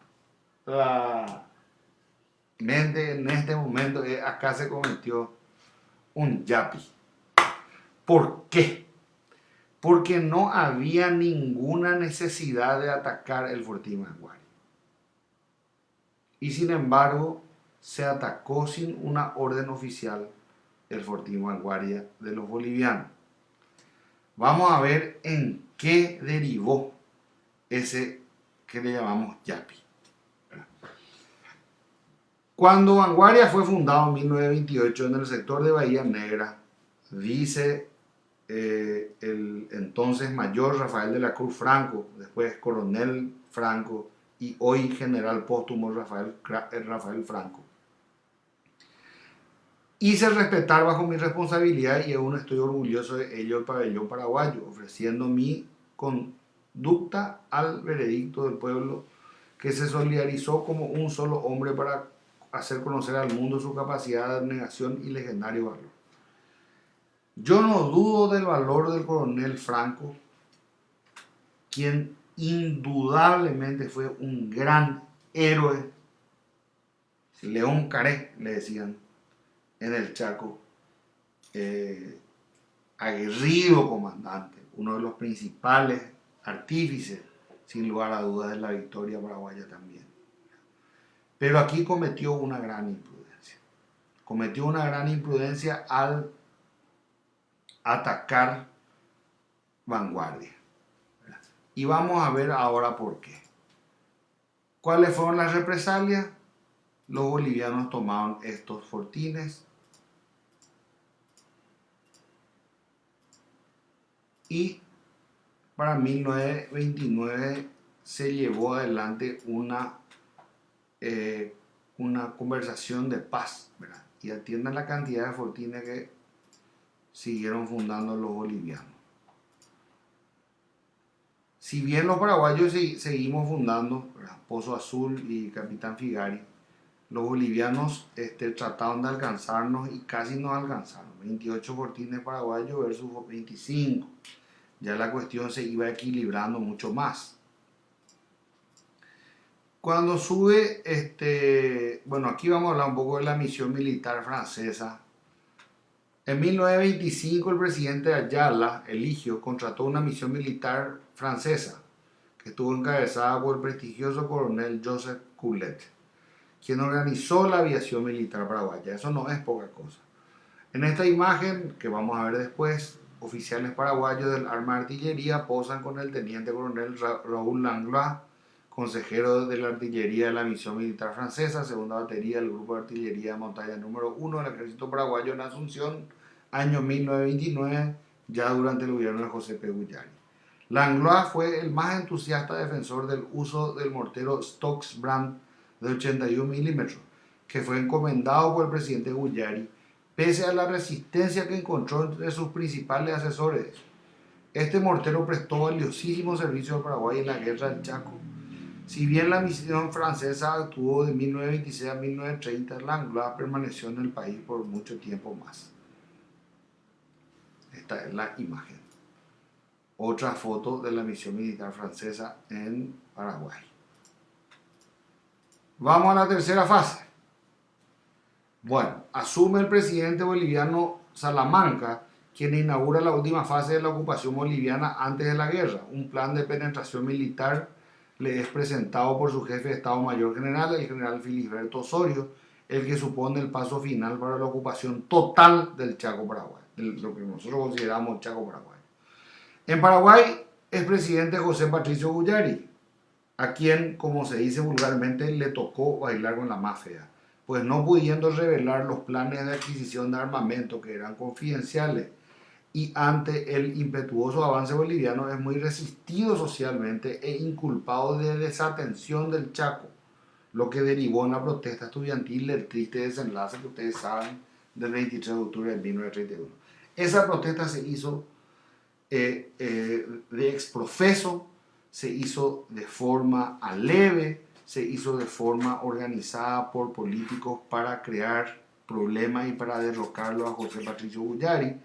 la mente en este momento es: acá se cometió un yapi. ¿Por qué? Porque no había ninguna necesidad de atacar el Fortín Vanguardia. Y sin embargo, se atacó sin una orden oficial el Fortín Vanguardia de los bolivianos. Vamos a ver en qué derivó ese que le llamamos yapi. Cuando Vanguardia fue fundado en 1928 en el sector de Bahía Negra, dice el entonces mayor Rafael de la Cruz Franco, después coronel Franco y hoy general póstumo Rafael Franco: hice respetar bajo mi responsabilidad y aún estoy orgulloso de ello el pabellón paraguayo, ofreciendo mi conducta al veredicto del pueblo que se solidarizó como un solo hombre para hacer conocer al mundo su capacidad de abnegación y legendario valor. Yo no dudo del valor del coronel Franco, quien indudablemente fue un gran héroe, León Caré le decían en el Chaco, aguerrido comandante, uno de los principales artífices, sin lugar a dudas, de la victoria paraguaya también. Pero aquí cometió una gran imprudencia. Cometió una gran imprudencia al atacar Vanguardia. Y vamos a ver ahora por qué. ¿Cuáles fueron las represalias? Los bolivianos tomaron estos fortines y para 1929 se llevó adelante una conversación de paz, ¿verdad? Y atiendan la cantidad de fortines que siguieron fundando los bolivianos. Si bien los paraguayos seguimos fundando, ¿verdad?, Pozo Azul y Capitán Figari, los bolivianos trataron de alcanzarnos y casi nos alcanzaron. 28 fortines paraguayos versus 25. Ya la cuestión se iba equilibrando mucho más. Cuando sube, bueno, aquí vamos a hablar un poco de la misión militar francesa. En 1925 el presidente Ayala, Eligio, contrató una misión militar francesa que estuvo encabezada por el prestigioso coronel Joseph Coulet, quien organizó la aviación militar paraguaya. Eso no es poca cosa. En esta imagen, que vamos a ver después, oficiales paraguayos del arma de artillería posan con el teniente coronel Raúl Langlois, consejero de la artillería de la misión militar francesa, segunda batería del grupo de artillería de montaña número 1 del ejército paraguayo en Asunción, año 1929, ya durante el gobierno de José P. Guyari. Langlois fue el más entusiasta defensor del uso del mortero Stokes Brand de 81 milímetros, que fue encomendado por el presidente Guyari, pese a la resistencia que encontró entre sus principales asesores. Este mortero prestó valiosísimo servicio al Paraguay en la guerra del Chaco. Si bien la misión francesa actuó de 1926 a 1930, Langlois permaneció en el país por mucho tiempo más. Esta es la imagen. Otra foto de la misión militar francesa en Paraguay. Vamos a la tercera fase. Bueno, asume el presidente boliviano Salamanca, quien inaugura la última fase de la ocupación boliviana antes de la guerra. Un plan de penetración militar le es presentado por su jefe de Estado Mayor General, el general Filiberto Osorio, el que supone el paso final para la ocupación total del Chaco Paraguay, lo que nosotros consideramos el Chaco Paraguay. En Paraguay es presidente José Patricio Guyari, a quien, como se dice vulgarmente, le tocó bailar con la más fea, pues no pudiendo revelar los planes de adquisición de armamento que eran confidenciales y ante el impetuoso avance boliviano es muy resistido socialmente e inculpado de desatención del Chaco, lo que derivó en la protesta estudiantil del triste desenlace que ustedes saben del 23 de octubre de 1931. Esa protesta se hizo de exprofeso, se hizo de forma aleve, se hizo de forma organizada por políticos para crear problemas y para derrocarlo a José Patricio Guyari,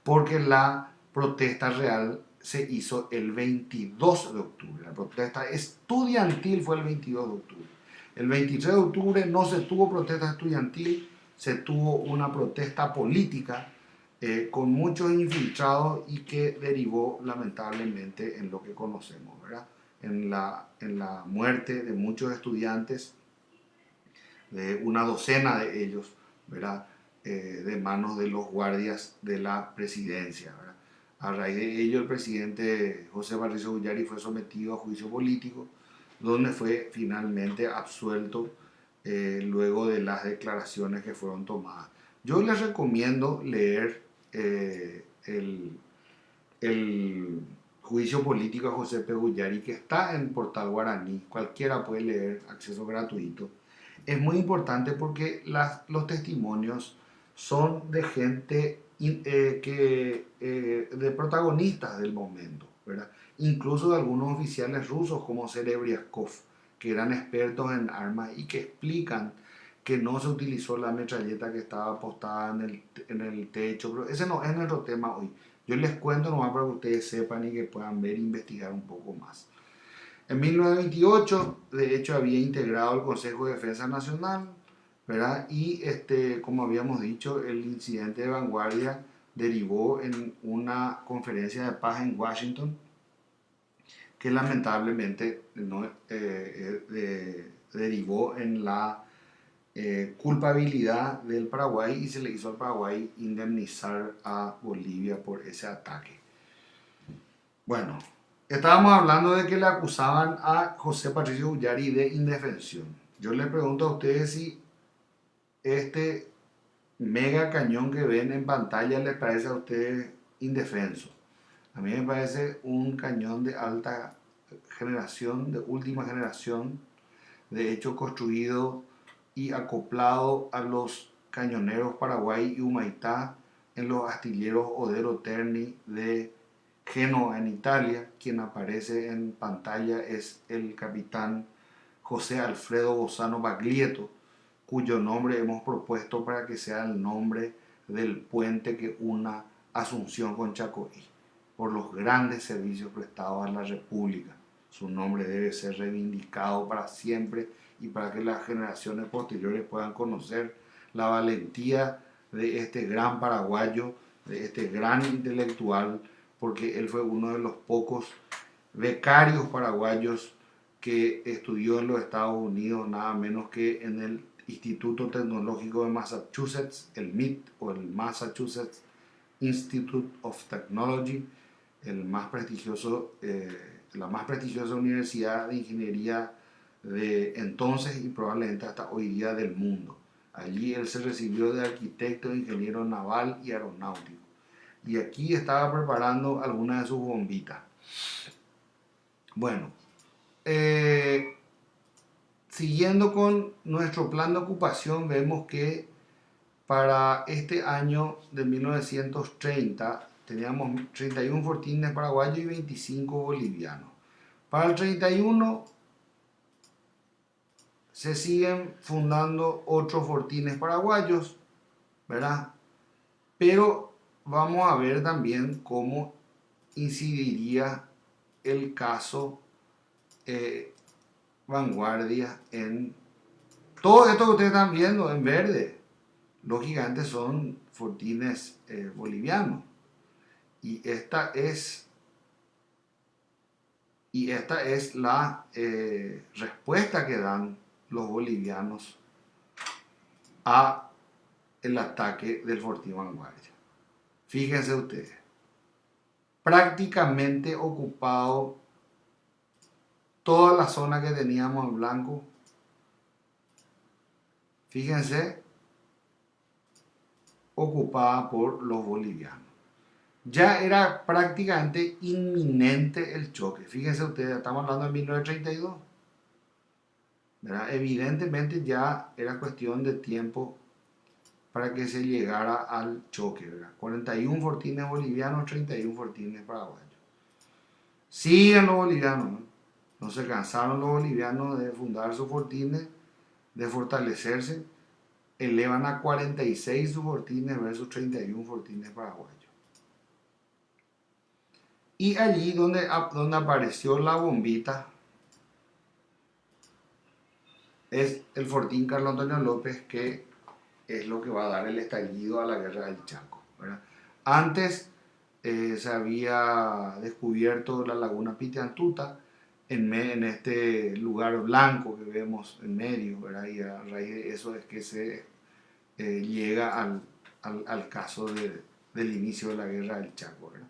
porque la protesta real se hizo el 22 de octubre. La protesta estudiantil fue el 22 de octubre. El 23 de octubre no se tuvo protesta estudiantil, se tuvo una protesta política con muchos infiltrados y que derivó lamentablemente en lo que conocemos, ¿verdad? En la muerte de muchos estudiantes, de una docena de ellos, ¿verdad? De manos de los guardias de la presidencia, ¿verdad? A raíz de ello, el presidente José Patricio Guyari fue sometido a juicio político, donde fue finalmente absuelto luego de las declaraciones que fueron tomadas. Yo les recomiendo leer el juicio político a José P. Guyari, que está en Portal Guaraní, cualquiera puede leer, acceso gratuito. Es muy importante porque los testimonios son de gente de protagonistas del momento, ¿verdad? Incluso de algunos oficiales rusos como Serebriakov, que eran expertos en armas y que explican que no se utilizó la metralleta que estaba apostada en el techo, pero ese no es nuestro tema hoy. Yo les cuento nomás para que ustedes sepan y que puedan ver e investigar un poco más. En 1928, de hecho, había integrado el Consejo de Defensa Nacional, ¿verdad? Y como habíamos dicho, el incidente de Vanguardia derivó en una conferencia de paz en Washington que lamentablemente no, derivó en la culpabilidad del Paraguay y se le hizo al Paraguay indemnizar a Bolivia por ese ataque. Bueno, estábamos hablando de que le acusaban a José Patricio Guyari de indefensión. Yo le pregunto a ustedes si este mega cañón que ven en pantalla les parece a ustedes indefenso. A mí me parece un cañón de alta generación, de última generación, de hecho construido y acoplado a los cañoneros Paraguay y Humaitá en los astilleros Odero Terni de Génova en Italia. Quien aparece en pantalla es el capitán José Alfredo Bozano Baglietto, cuyo nombre hemos propuesto para que sea el nombre del puente que una Asunción con Chacoí, por los grandes servicios prestados a la República. Su nombre debe ser reivindicado para siempre y para que las generaciones posteriores puedan conocer la valentía de este gran paraguayo, de este gran intelectual, porque él fue uno de los pocos becarios paraguayos que estudió en los Estados Unidos, nada menos que en el Instituto Tecnológico de Massachusetts, el MIT, o el Massachusetts Institute of Technology, el más prestigioso, la más prestigiosa universidad de ingeniería de entonces y probablemente hasta hoy día del mundo. Allí él se recibió de arquitecto, ingeniero naval y aeronáutico. Y aquí estaba preparando algunas de sus bombitas. Bueno, siguiendo con nuestro plan de ocupación, vemos que para este año de 1930 teníamos 31 fortines paraguayos y 25 bolivianos. Para el 31 se siguen fundando otros fortines paraguayos, ¿verdad? Pero vamos a ver también cómo incidiría el caso Vanguardia en todo esto que ustedes están viendo en verde. Lógicamente son fortines bolivianos. Y esta es la respuesta que dan los bolivianos a el ataque del Fortín Vanguardia. Fíjense ustedes, prácticamente ocupado toda la zona que teníamos en blanco. Fíjense, ocupada por los bolivianos. Ya era prácticamente inminente el choque. Fíjense ustedes, estamos hablando de 1932. ¿Verdad? Evidentemente ya era cuestión de tiempo para que se llegara al choque, ¿verdad? 41 fortines bolivianos, 31 fortines paraguayos. Siguen los bolivianos, ¿no? No se cansaron los bolivianos de fundar sus fortines, de fortalecerse. Elevan a 46 sus fortines versus 31 fortines paraguayos. Y allí donde apareció la bombita es el fortín Carlos Antonio López, que es lo que va a dar el estallido a la guerra del Chaco, ¿verdad? Antes se había descubierto la laguna Pitiantuta en este lugar blanco que vemos en medio, ¿verdad? Y a raíz de eso es que se llega al caso del inicio de la guerra del Chaco, ¿verdad?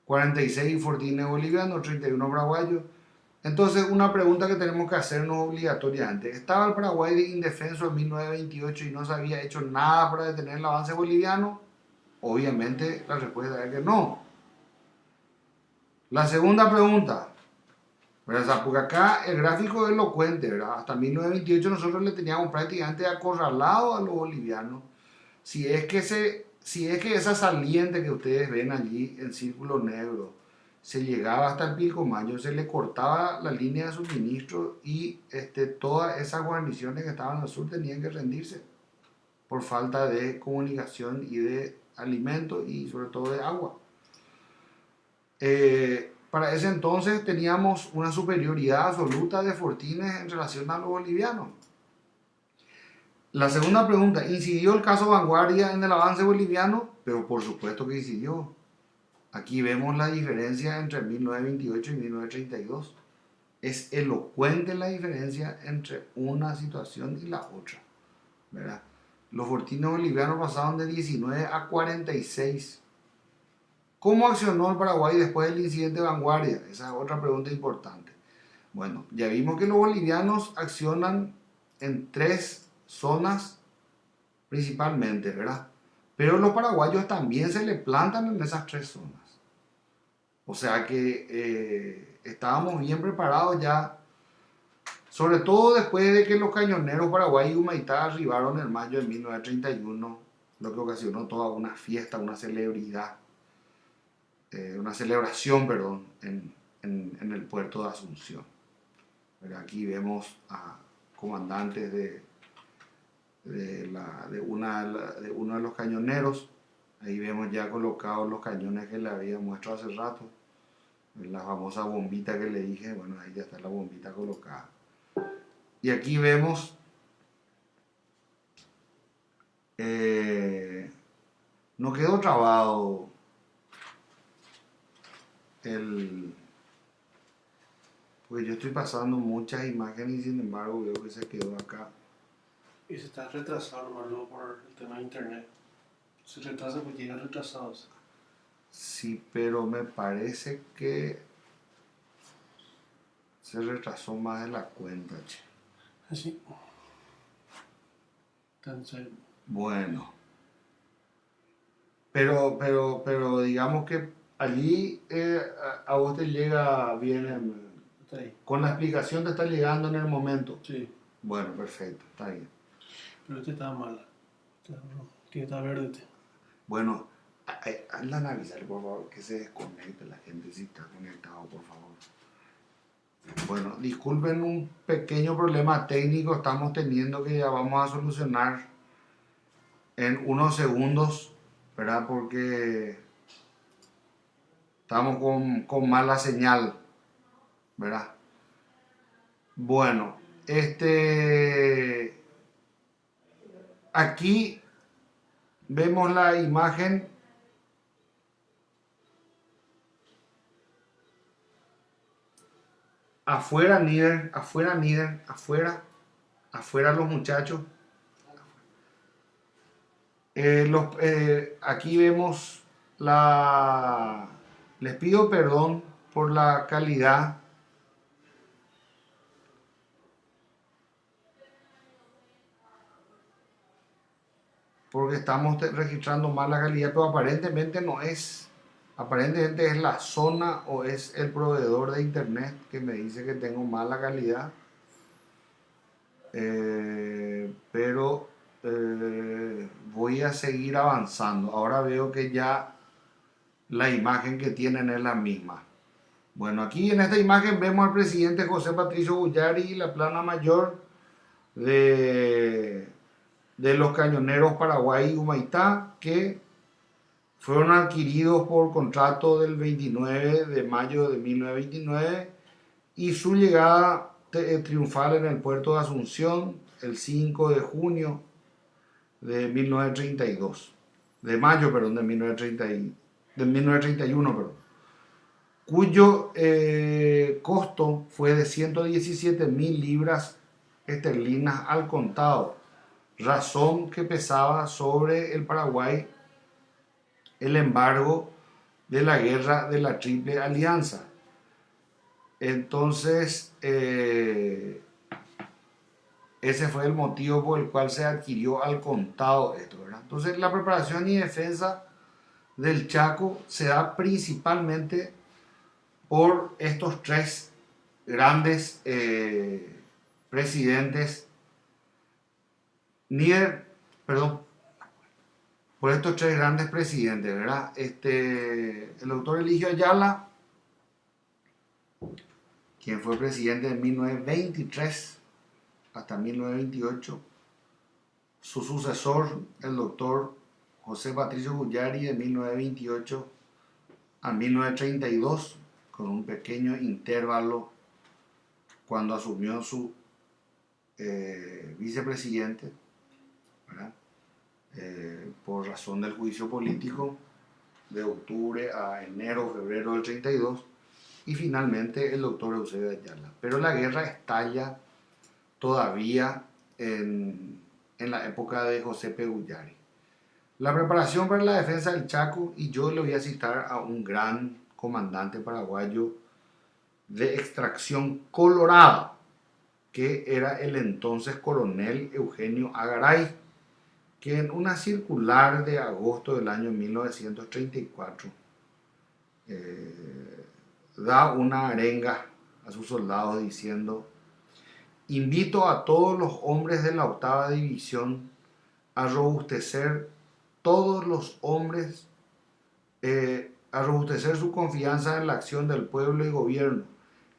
46 fortines bolivianos, 31 paraguayos. Entonces, una pregunta que tenemos que hacernos obligatoriamente. ¿Estaba el Paraguay indefenso en 1928 y no se había hecho nada para detener el avance boliviano? Obviamente, la respuesta es que no. La segunda pregunta, ¿verdad? Porque acá el gráfico es elocuente, ¿verdad? Hasta 1928 nosotros le teníamos prácticamente acorralado a los bolivianos. Si es que esa saliente que ustedes ven allí en círculo negro se llegaba hasta el Pilcomayo, se le cortaba la línea de suministro y todas esas guarniciones que estaban al sur tenían que rendirse por falta de comunicación y de alimento y sobre todo de agua. Para ese entonces teníamos una superioridad absoluta de fortines en relación a los bolivianos. La segunda pregunta, ¿incidió el caso Vanguardia en el avance boliviano? Pero por supuesto que incidió. Aquí vemos la diferencia entre 1928 y 1932. Es elocuente la diferencia entre una situación y la otra, ¿verdad? Los fortines bolivianos pasaron de 19 a 46. ¿Cómo accionó el Paraguay después del incidente de Vanguardia? Esa es otra pregunta importante. Bueno, ya vimos que los bolivianos accionan en 3 zonas principalmente, ¿verdad? Pero los paraguayos también se le plantan en esas 3 zonas. O sea que estábamos bien preparados ya, sobre todo después de que los cañoneros Paraguay y Humaitá arribaron en mayo de 1931, lo que ocasionó toda una fiesta, una celebración, perdón, en el puerto de Asunción. Pero aquí vemos a comandantes de uno de los cañoneros. Ahí vemos ya colocados los cañones que le había mostrado hace rato. La famosa bombita que le dije, bueno, ahí ya está la bombita colocada. Y aquí vemos no quedó trabado porque yo estoy pasando muchas imágenes y sin embargo veo que se quedó acá. Y se está retrasando luego por el tema de internet. Se retrasa porque llegan retrasados. Sí, pero me parece que se retrasó más de la cuenta, che. Así. Entonces, Bueno. Pero digamos que allí a vos te llega bien, está ahí. con la explicación te está llegando en el momento. Sí. Bueno, perfecto, está bien. Pero este estaba mal. Tiene que estar verde. Bueno, hazla avisar, por favor, que se desconecte la gente si está conectado, por favor. Bueno, disculpen un pequeño problema técnico estamos teniendo que ya vamos a solucionar en unos segundos, ¿verdad? Porque estamos con mala señal, ¿verdad? Bueno, aquí vemos la imagen afuera los muchachos. Aquí vemos les pido perdón por la calidad. Porque estamos registrando mal la calidad, pero aparentemente no es. Aparentemente es la zona o es el proveedor de internet que me dice que tengo mala calidad. pero voy a seguir avanzando. Ahora veo que ya la imagen que tienen es la misma. Bueno, aquí en esta imagen vemos al presidente José Patricio Guyari y la plana mayor de, de los cañoneros Paraguay y Humaitá, que fueron adquiridos por contrato del 29 de mayo de 1929 y su llegada triunfal en el puerto de Asunción el 5 de junio de 1932, de mayo, perdón, de 1931, perdón, cuyo costo fue de 117.000 libras esterlinas al contado, razón que pesaba sobre el Paraguay el embargo de la guerra de la Triple Alianza. Entonces, ese fue el motivo por el cual se adquirió al contado esto, ¿verdad? Entonces, la preparación y defensa del Chaco se da principalmente por estos tres grandes presidentes, perdón, por estos tres grandes presidentes, ¿verdad? El doctor Eligio Ayala, quien fue presidente de 1923 hasta 1928, su sucesor, el doctor José Patricio Guyari, de 1928 a 1932, con un pequeño intervalo cuando asumió su vicepresidente, ¿verdad? Por razón del juicio político de octubre a enero, febrero del 32, y finalmente el doctor Eusebio Ayala. Pero la guerra estalla todavía en la época de José P. Guyari. La preparación para la defensa del Chaco, y yo le voy a citar a un gran comandante paraguayo de extracción colorada, que era el entonces coronel Eugenio Agaray, que en una circular de agosto del año 1934 da una arenga a sus soldados diciendo: invito a todos los hombres de la 8ª división a robustecer todos los hombres, a robustecer su confianza en la acción del pueblo y gobierno,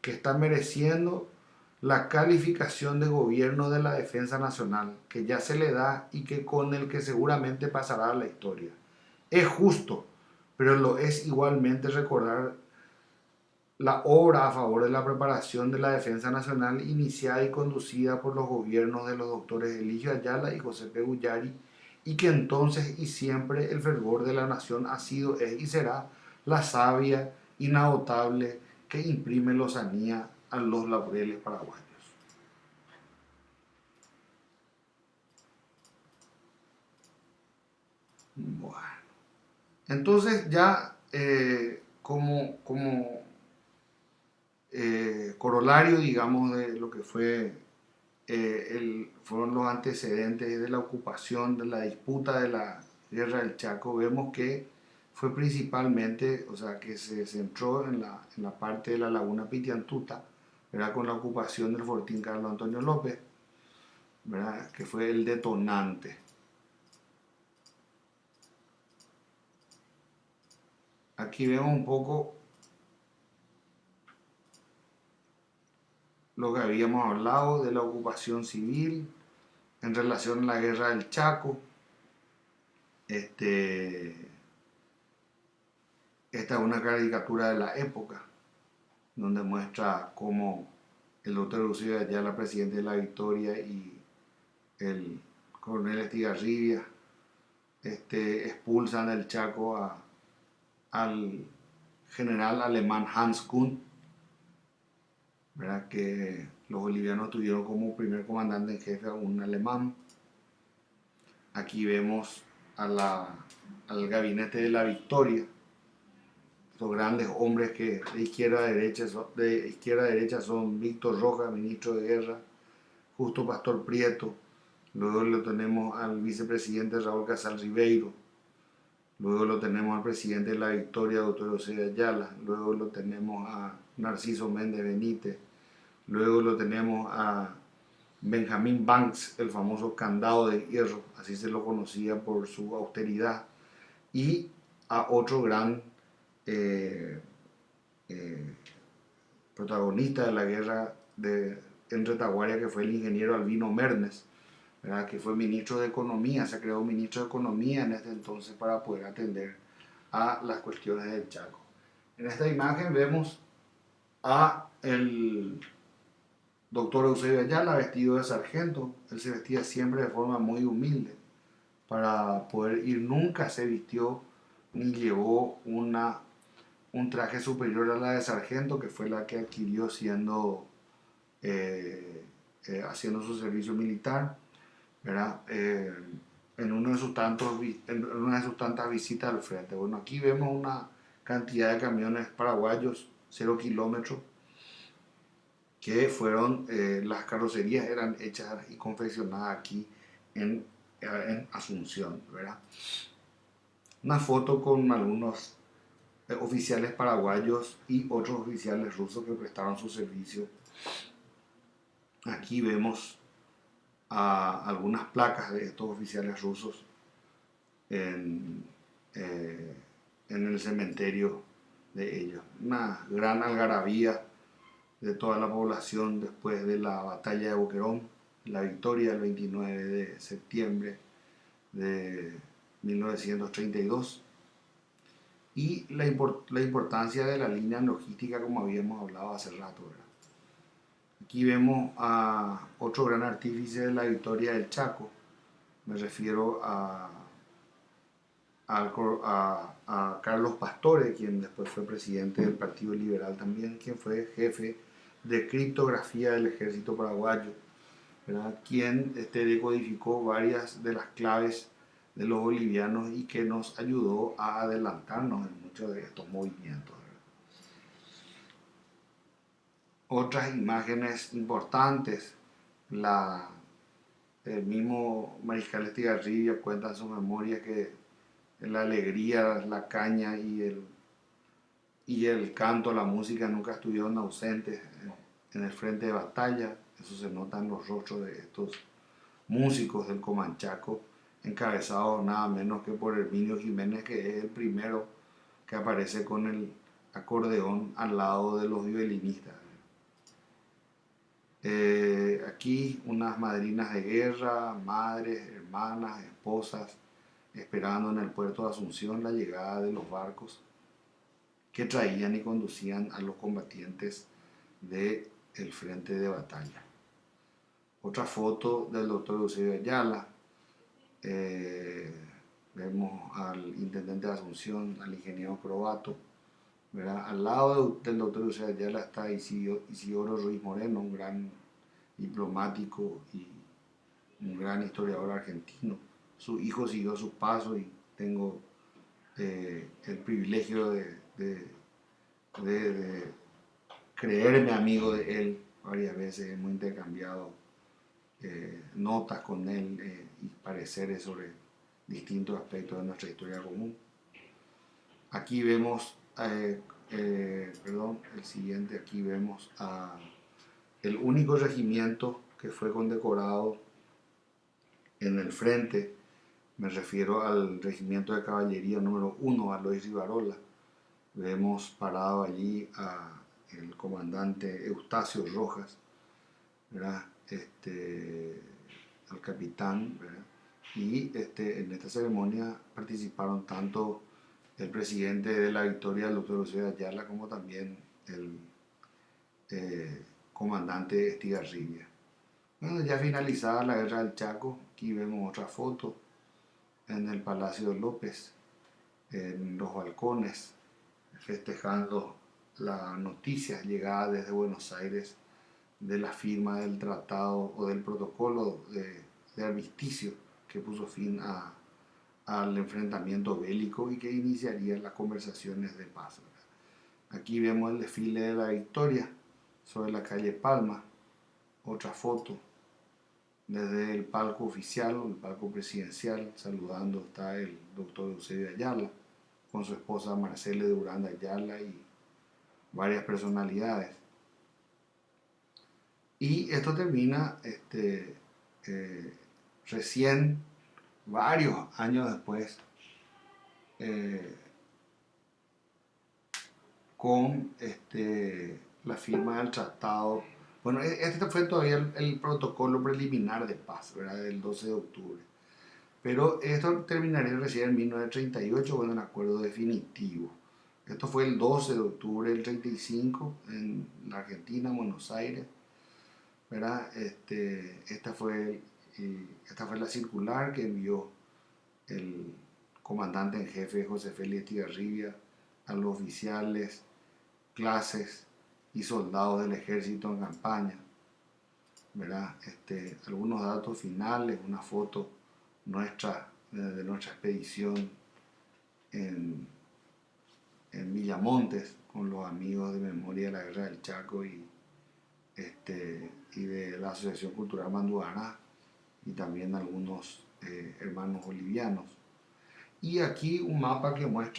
que está mereciendo la calificación de gobierno de la defensa nacional, que ya se le da y que con el que seguramente pasará a la historia. Es justo, pero lo es igualmente recordar la obra a favor de la preparación de la defensa nacional iniciada y conducida por los gobiernos de los doctores Eligio Ayala y José P. Guyari, y que entonces y siempre el fervor de la nación ha sido, es y será la savia inagotable que imprime lozanía a los laureles paraguayos. Bueno, entonces ya como corolario, digamos, de lo que fueron los antecedentes de la ocupación, de la disputa de la guerra del Chaco, vemos que fue principalmente, o sea, que se centró en la parte de la laguna Pitiantuta, ¿verdad? Con la ocupación del fortín Carlos Antonio López, ¿verdad? Que fue el detonante. Aquí vemos un poco lo que habíamos hablado de la ocupación civil en relación a la guerra del Chaco. Esta es una caricatura de la época, donde muestra cómo el doctor Eusebio Ayala, presidente de la Victoria, y el coronel Estigarribia expulsan del Chaco al general alemán Hans Kuhn, ¿verdad? Que los bolivianos tuvieron como primer comandante en jefe a un alemán. Aquí vemos al gabinete de la Victoria, estos grandes hombres que de izquierda a derecha son Víctor Rojas, ministro de Guerra, Justo Pastor Prieto, luego lo tenemos al vicepresidente Raúl Casal Ribeiro, luego lo tenemos al presidente de la Victoria, doctor Eusebio Ayala, luego lo tenemos a Narciso Méndez Benítez, luego lo tenemos Benjamin Banks, el famoso candado de hierro, así se lo conocía por su austeridad, y a otro gran eh, eh, protagonista de la guerra en retaguardia, que fue el ingeniero Albino Mernes, ¿verdad? Que fue ministro de Economía. Se creó ministro de Economía en este entonces para poder atender a las cuestiones del Chaco. En esta imagen vemos a el doctor Eusebio Ayala vestido de sargento. Él se vestía siempre de forma muy humilde. Para poder ir nunca se vistió ni llevó un traje superior a la de sargento, que fue la que adquirió haciendo su servicio militar, ¿verdad? En una de sus tantas visitas al frente. Bueno, aquí vemos una cantidad de camiones paraguayos, 0 kilómetros, que fueron, las carrocerías eran hechas y confeccionadas aquí en Asunción, ¿verdad? Una foto con algunos oficiales paraguayos y otros oficiales rusos que prestaban su servicio. Aquí vemos algunas placas de estos oficiales rusos en, eh, en el cementerio de ellos. Una gran algarabía de toda la población después de la batalla de Boquerón, la victoria del 29 de septiembre de 1932, y la importancia de la línea logística, como habíamos hablado hace rato, ¿verdad? Aquí vemos a otro gran artífice de la victoria del Chaco. Me refiero a Carlos Pastore, quien después fue presidente del Partido Liberal también, quien fue jefe de criptografía del ejército paraguayo, ¿verdad? Quien decodificó varias de las claves de los bolivianos y que nos ayudó a adelantarnos en muchos de estos movimientos, ¿verdad? Otras imágenes importantes, el mismo Mariscal Estigarribia cuenta en su memoria que la alegría, la caña y el canto, la música nunca estuvieron ausentes en el frente de batalla. Eso se nota en los rostros de estos músicos del Comanchaco, encabezados nada menos que por Herminio Jiménez, que es el primero que aparece con el acordeón al lado de los violinistas. Aquí unas madrinas de guerra, madres, hermanas, esposas, esperando en el puerto de Asunción la llegada de los barcos que traían y conducían a los combatientes del frente de batalla. Otra foto del doctor Eusebio Ayala. Vemos al intendente de Asunción, al ingeniero Croato, ¿verdad? Al lado del doctor Eusebio Ayala está Isidoro Ruiz Moreno, un gran diplomático y un gran historiador argentino. Su hijo siguió sus pasos y tengo el privilegio de creerme amigo de él. Varias veces hemos intercambiado notas con él y pareceres sobre distintos aspectos de nuestra historia común. Aquí vemos, el siguiente, aquí vemos el único regimiento que fue condecorado en el frente. Me refiero al regimiento de caballería número 1, Alois Rivarola. Vemos parado allí al comandante Eustacio Rojas, ¿verdad? Al capitán, ¿verdad? Y en esta ceremonia participaron tanto el presidente de la victoria, el doctor José Ayala, como también el comandante Estigarribia. Bueno, ya finalizada la guerra del Chaco, aquí vemos otra foto en el Palacio de López, en los balcones, festejando la noticia llegada desde Buenos Aires de la firma del tratado o del protocolo de armisticio que puso fin al enfrentamiento bélico y que iniciaría las conversaciones de paz. Aquí vemos el desfile de la victoria sobre la calle Palma. Otra foto desde el palco oficial o el palco presidencial, saludando está el doctor Eusebio Ayala con su esposa Marcela Durán Ayala y varias personalidades. Y esto termina eh, recién, varios años después, eh, con la firma del tratado. Bueno, este fue todavía el protocolo preliminar de paz, ¿verdad? Del 12 de octubre. Pero esto terminaría recién en 1938 con un acuerdo definitivo. Esto fue el 12 de octubre del 35 en la Argentina, Buenos Aires, ¿verdad? Esta fue la circular que envió el comandante en jefe José Félix Estigarribia a los oficiales, clases y soldados del ejército en campaña, ¿verdad? Algunos datos finales, una foto nuestra de nuestra expedición en, en Villamontes con los amigos de Memoria de la Guerra del Chaco y de la Asociación Cultural Manduaná y también algunos hermanos bolivianos. Y aquí un mapa que muestra